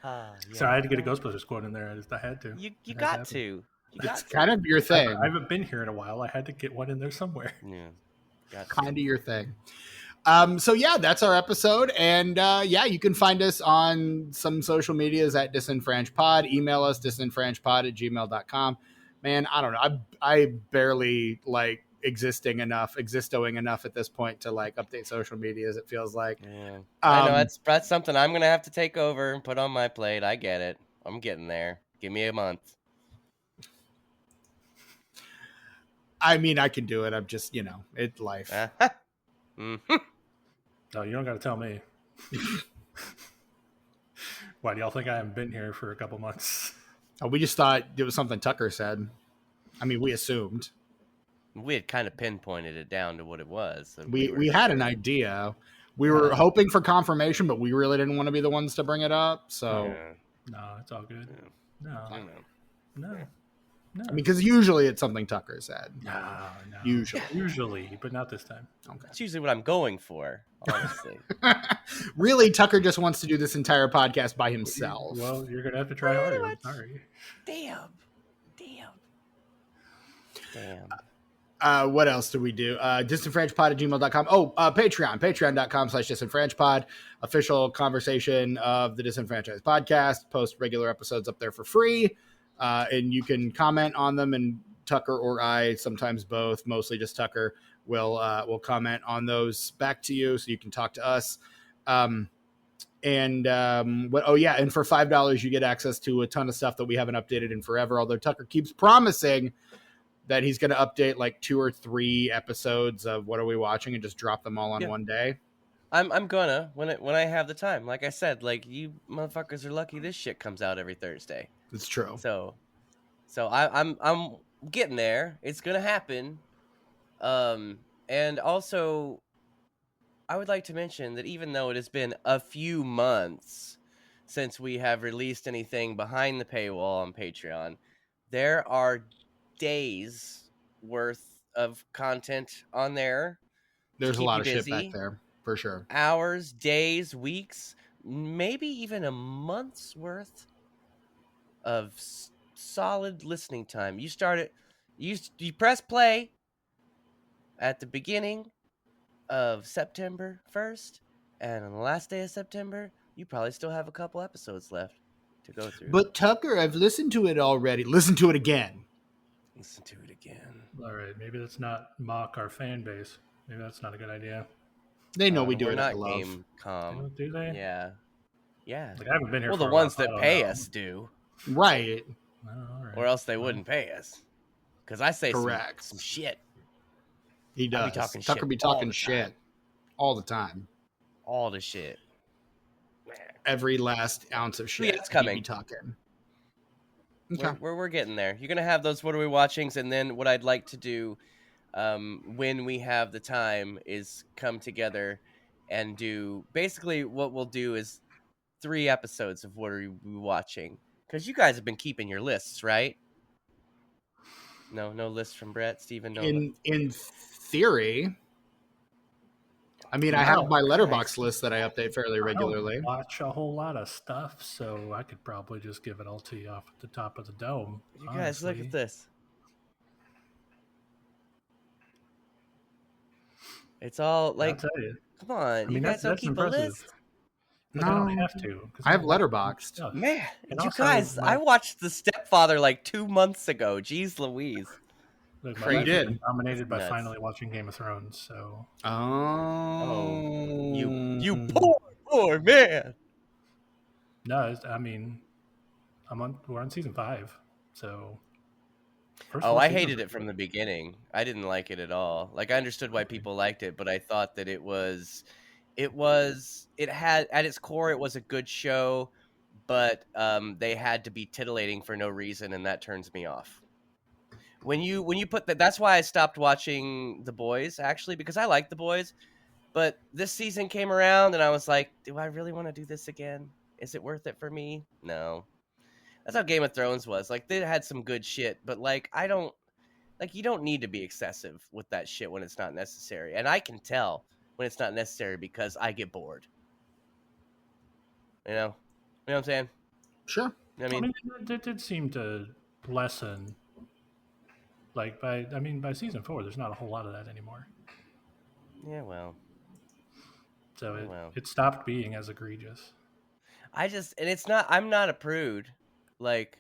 Yeah. So I had to get a Ghostbusters quote in there. I had to. You It had got happen. to. You It's got to. kind of your thing. I haven't been here in a while. I had to get one in there somewhere. Yeah. Got to. Kind of your thing. So yeah, that's our episode. And yeah, you can find us on some social medias at disenfranchpod. Email us disenfranchpod@gmail.com. Man, I don't know. I barely like existoing enough at this point to like update social medias, it feels like. Yeah. I know Um, that's something I'm gonna have to take over and put on my plate. I get it. I'm getting there. Give me a month. I mean, I can do it. I'm just, it's life. Mm-hmm. No, you don't got to tell me. Why do y'all think I haven't been here for a couple months? We just thought it was something Tucker said. I mean, we assumed. We had kind of pinpointed it down to what it was. So We had an idea. We were hoping for confirmation, but we really didn't want to be the ones to bring it up. So, Yeah. No, it's all good. I No, know. no. I mean, because usually it's something Tucker said. No. Usually. but not this time. Okay. That's usually what I'm going for, honestly. Really, Tucker just wants to do this entire podcast by himself. Well, you're gonna have to try harder. I'm sorry. Damn. Damn. What else do we do? Disenfranchisepod@gmail.com. Oh, Patreon. Patreon.com/disenfranchisepod. Official conversation of the Disenfranchised podcast. Post regular episodes up there for free. And you can comment on them, and Tucker or I, sometimes both, mostly just Tucker, will comment on those back to you so you can talk to us. And for $5 you get access to a ton of stuff that we haven't updated in forever, although Tucker keeps promising that he's going to update like 2 or 3 episodes of What Are We Watching and just drop them all on one day. I'm gonna when I have the time. Like I said, like you motherfuckers are lucky this shit comes out every Thursday. It's true. So I'm getting there. It's gonna happen. And also I would like to mention that even though it has been a few months since we have released anything behind the paywall on Patreon, there are days worth of content on there. There's a lot of shit back there, for sure. Hours, days, weeks, maybe even a month's worth of solid listening time. You start it, you press play at the beginning of September 1st, and on the last day of September, you probably still have a couple episodes left to go through. But Tucker, I've listened to it already. Listen to it again. Listen to it again. All right, maybe let's not mock our fan base. Maybe that's not a good idea. They know we do we're it not at love. Game.com. Do they? Yeah. Like, I haven't been here. Well, for the a ones while, that pay us do. Right. Oh, all right. Or else they wouldn't pay us. Because I say Correct. some shit. He does. Tucker be talking shit all the time. All the shit. Every last ounce of shit. Yeah, it's coming. He be talking. Okay. We're getting there. You're gonna have those What Are We Watchings, and then what I'd like to do, when we have the time, is come together and do basically what we'll do is 3 episodes of What Are We Watching, because you guys have been keeping your lists, right? No lists from Brett, Steven, no. In theory, I mean, I have my Letterboxd list that I update fairly regularly. I don't watch a whole lot of stuff, so I could probably just give it all to you off at the top of the dome. You guys, look at this. It's all like, I'll tell you. come on, you guys don't keep impressive. a list? But I don't have to. I have Letterboxd. Man, And you also, guys, I watched The Stepfather like 2 months ago. Jeez Louise. Look, my Crazy. life has Did. been dominated by Nuts. finally watching Game of Thrones, so... Oh. You poor man. No, I mean, we're on season 5, so... I hated it from the beginning. I didn't like it at all. Like, I understood why people liked it, but I thought that it had, at its core, it was a good show, but they had to be titillating for no reason, and that turns me off. When you put that, that's why I stopped watching The Boys, actually, because I like The Boys, but this season came around, and I was like, do I really want to do this again? Is it worth it for me? No. That's how Game of Thrones was. Like, they had some good shit, but like, you don't need to be excessive with that shit when it's not necessary. And I can tell when it's not necessary because I get bored. You know what I'm saying? Sure. I mean, it did seem to lessen. Like, by season 4, there's not a whole lot of that anymore. Yeah, well. So it stopped being as egregious. I'm not a prude. Like,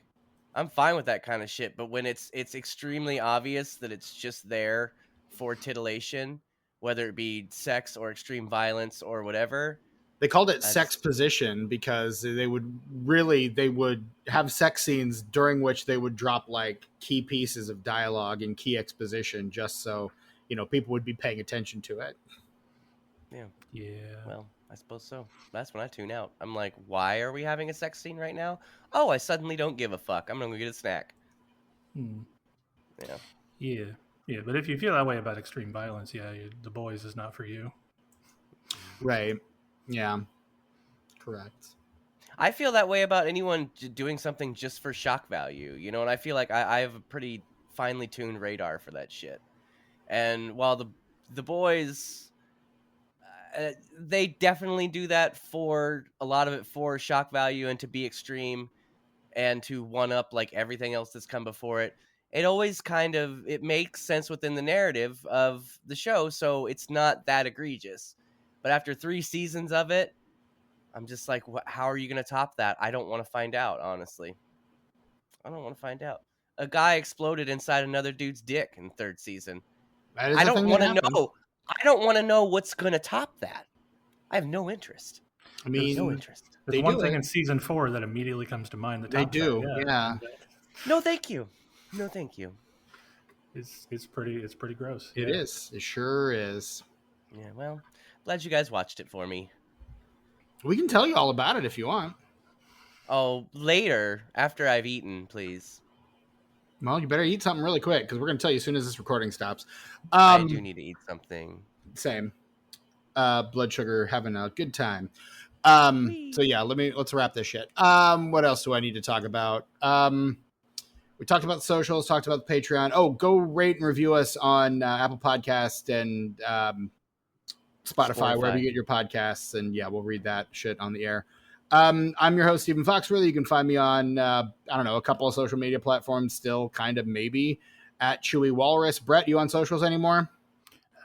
I'm fine with that kind of shit, but when it's extremely obvious that it's just there for titillation, whether it be sex or extreme violence or whatever. They called it sex position because they would have sex scenes during which they would drop like key pieces of dialogue and key exposition just so, people would be paying attention to it. Yeah. Yeah. Well, I suppose so. That's when I tune out. I'm like, why are we having a sex scene right now? Oh, I suddenly don't give a fuck. I'm going to go get a snack. Yeah. Yeah, but if you feel that way about extreme violence, The Boys is not for you. Right. Yeah. Correct. I feel that way about anyone doing something just for shock value, and I feel like I have a pretty finely tuned radar for that shit. And while the Boys, they definitely do that for a lot of it for shock value and to be extreme. and to one up like everything else that's come before it. It always it makes sense within the narrative of the show, so it's not that egregious. But after 3 seasons of it, I'm just like, how are you going to top that? I don't want to find out, honestly. I don't want to find out. A guy exploded inside another dude's dick in 3rd season. That is I a don't thing want that to happens. know. I don't want to know what's going to top that. I have no interest. I mean, No interest. There's They one do thing it. in season 4 that immediately comes to mind. The They top do, yeah. No, thank you. No, thank you. It's pretty gross. It is. It sure is. Yeah, well, glad you guys watched it for me. We can tell you all about it if you want. Oh, later, after I've eaten, please. Well, you better eat something really quick because we're going to tell you as soon as this recording stops. I do need to eat something. Same. Blood sugar, having a good time. Whee! So yeah, let's wrap this shit. What else do I need to talk about? We talked about the socials, talked about the Patreon. Oh, go rate and review us on Apple Podcast and Spotify, wherever you get your podcasts. And yeah, we'll read that shit on the air. I'm your host, Stephen Foxworthy. You can find me on, I don't know, a couple of social media platforms still, kind of maybe, at Chewy Walrus. Brett, you on socials anymore?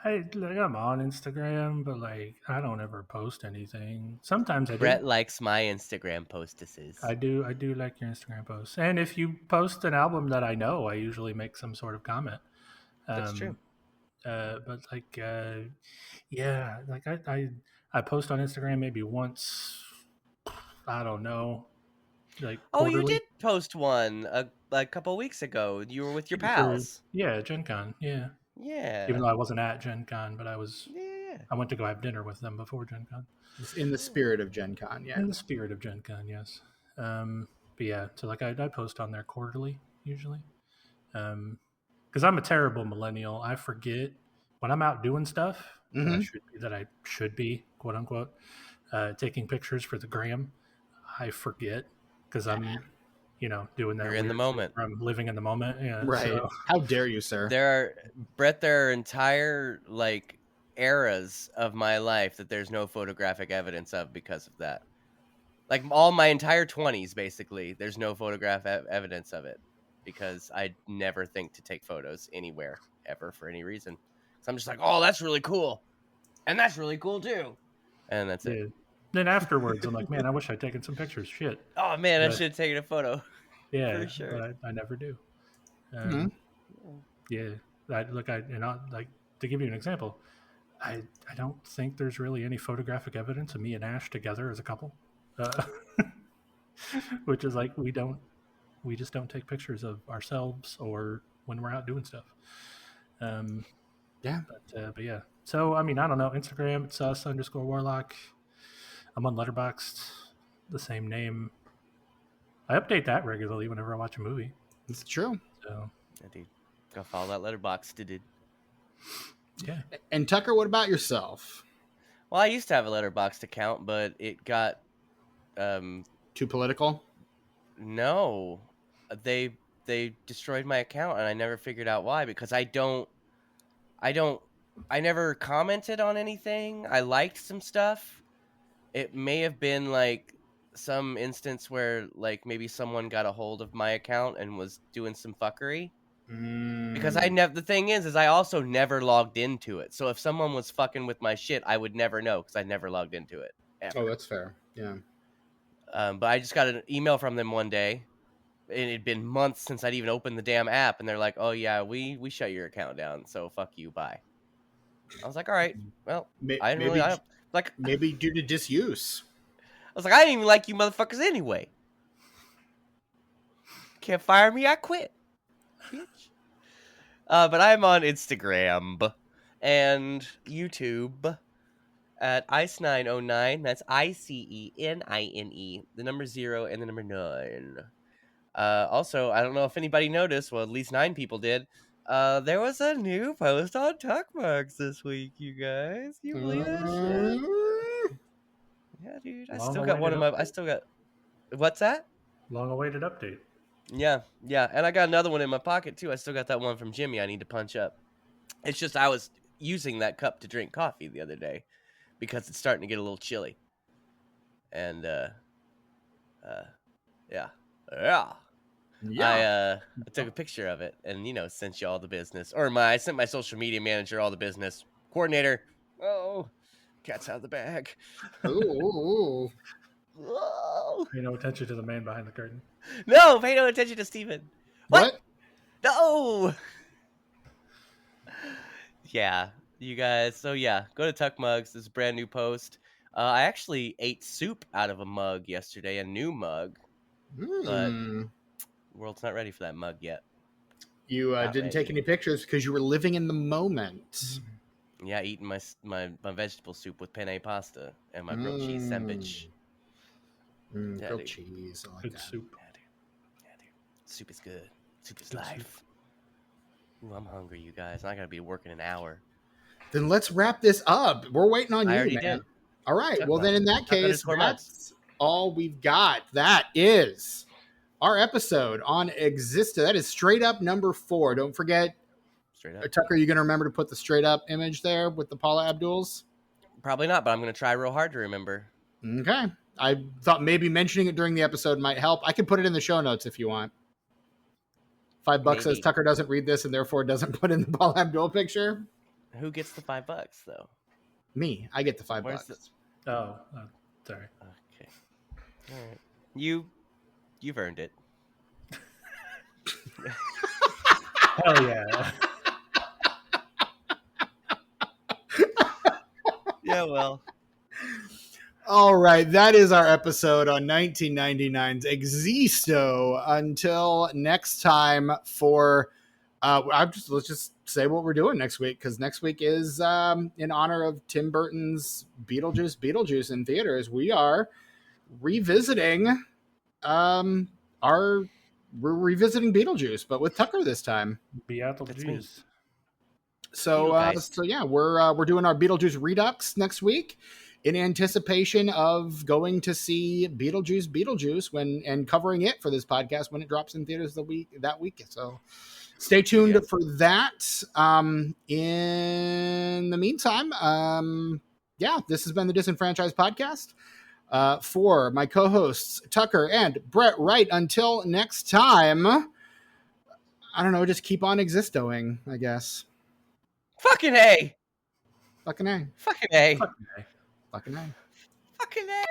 I'm on Instagram, but like I don't ever post anything. Sometimes I do. Brett likes my Instagram postuses. I do like your Instagram posts. And if you post an album that I know, I usually make some sort of comment. That's true. But like, yeah, like I post on Instagram maybe once. I don't know. Like quarterly. You did post one a couple weeks ago. You were with your pals. Yeah, Gen Con. Yeah. Yeah. Even though I wasn't at Gen Con, but I was. Yeah. I went to go have dinner with them before Gen Con. In the spirit of Gen Con, yeah. In the spirit of Gen Con, yes. But yeah, so like I post on there quarterly usually. Because I'm a terrible millennial. I forget when I'm out doing stuff that I should be, quote unquote, taking pictures for the gram. I forget because I'm, doing that. You're in the moment. I'm living in the moment. Yeah. Right. So. How dare you, sir? There are entire like eras of my life that there's no photographic evidence of because of that. Like all my entire 20s, basically, there's no photograph evidence of it because I never think to take photos anywhere ever for any reason. So I'm just like, oh, that's really cool, and that's really cool too, and that's it. Then afterwards, I'm like, man, I wish I'd taken some pictures. Shit. Oh man, I should have taken a photo. Yeah, for sure. But I never do. Yeah, like to give you an example, I don't think there's really any photographic evidence of me and Ash together as a couple, which is like we just don't take pictures of ourselves or when we're out doing stuff. Yeah, but yeah. So I mean, I don't know. Instagram, it's us_Warlock. I'm on Letterboxd, the same name. I update that regularly whenever I watch a movie. it's true. So Yeah, dude, go follow that Letterboxd, dude. yeah. And Tucker, what about yourself? Well, I used to have a Letterboxd account, but it got Too political? No, they destroyed my account, and I never figured out why. Because I never commented on anything. I liked some stuff. It may have been like some instance where like maybe someone got a hold of my account and was doing some fuckery. Because the thing is I also never logged into it. So if someone was fucking with my shit, I would never know because I never logged into it. Ever. Oh, that's fair. Yeah. But I just got an email from them one day, and it'd been months since I'd even opened the damn app, and they're like, "Oh yeah, we shut your account down, so fuck you, bye." I was like, "All right, well, I didn't really maybe due to disuse." I was like, "I didn't even like you motherfuckers anyway. Can't fire me, I quit." Bitch. But I'm on Instagram and YouTube at Ice909. That's ICENINE, the number 0 and the number 9. Also, I don't know if anybody noticed, well, at least 9 people did. There was a new post on Tuckmarks this week, you guys. Can you believe that shit? Yeah, dude. I still got one of my. I still got. What's that? Long-awaited update. Yeah, and I got another one in my pocket too. I still got that one from Jimmy. I need to punch up. It's just I was using that cup to drink coffee the other day because it's starting to get a little chilly, and yeah, Yeah. Yeah. I took a picture of it and sent you all the business. Or I sent my social media manager all the business. Coordinator. Oh, cat's out of the bag. Ooh. Whoa. Pay no attention to the man behind the curtain. No, pay no attention to Steven. What? No. Yeah, you guys. So yeah, go to Tuck Mugs. This is a brand new post. I actually ate soup out of a mug yesterday, a new mug, but Mm. the world's not ready for that mug yet. You Not didn't take ready. any pictures because you were living in the moment. Yeah, eating my vegetable soup with penne pasta and my grilled cheese sandwich. Yeah, Grilled dude. cheese. I like Good that. soup. Yeah, dude. Soup is good. Soup is Good life. Ooh, I'm hungry, you guys. I gotta be working an hour. Then let's wrap this up. We're waiting on I you, already man. did. All right. Tuck Well, then in that Tuck case, underscore mugs. that's all we've got. That is our episode on Existo. That is straight up number 4. Don't forget, Straight up. Tucker, are you going to remember to put the straight up image there with the Paula Abduls? Probably not, but I'm gonna try real hard to remember. Okay. I thought maybe mentioning it during the episode might help. I can put it in the show notes if you want. $5 says Maybe. Tucker doesn't read this and therefore doesn't put in the Paula Abdul picture. Who gets the $5 though? Me. I get the $5. Where's the- Oh, sorry. Okay. All right. You've earned it. Hell yeah. Yeah, well. All right, that is our episode on 1999's Existo. Until next time, for let's just say what we're doing next week, because next week is in honor of Tim Burton's Beetlejuice in theaters. We are revisiting we're revisiting Beetlejuice, but with Tucker this time. Beetlejuice. So Beetlegeist. yeah, we're doing our Beetlejuice Redux next week in anticipation of going to see Beetlejuice and covering it for this podcast when it drops in theaters that week. So stay tuned for that. In the meantime, yeah, this has been the Disenfranchised Podcast. For my co-hosts Tucker and Brett Wright. Until next time, I don't know, just keep on existoing, I guess. Fucking A. Fucking A. Fucking A. Fucking A. Fucking A. Fucking A.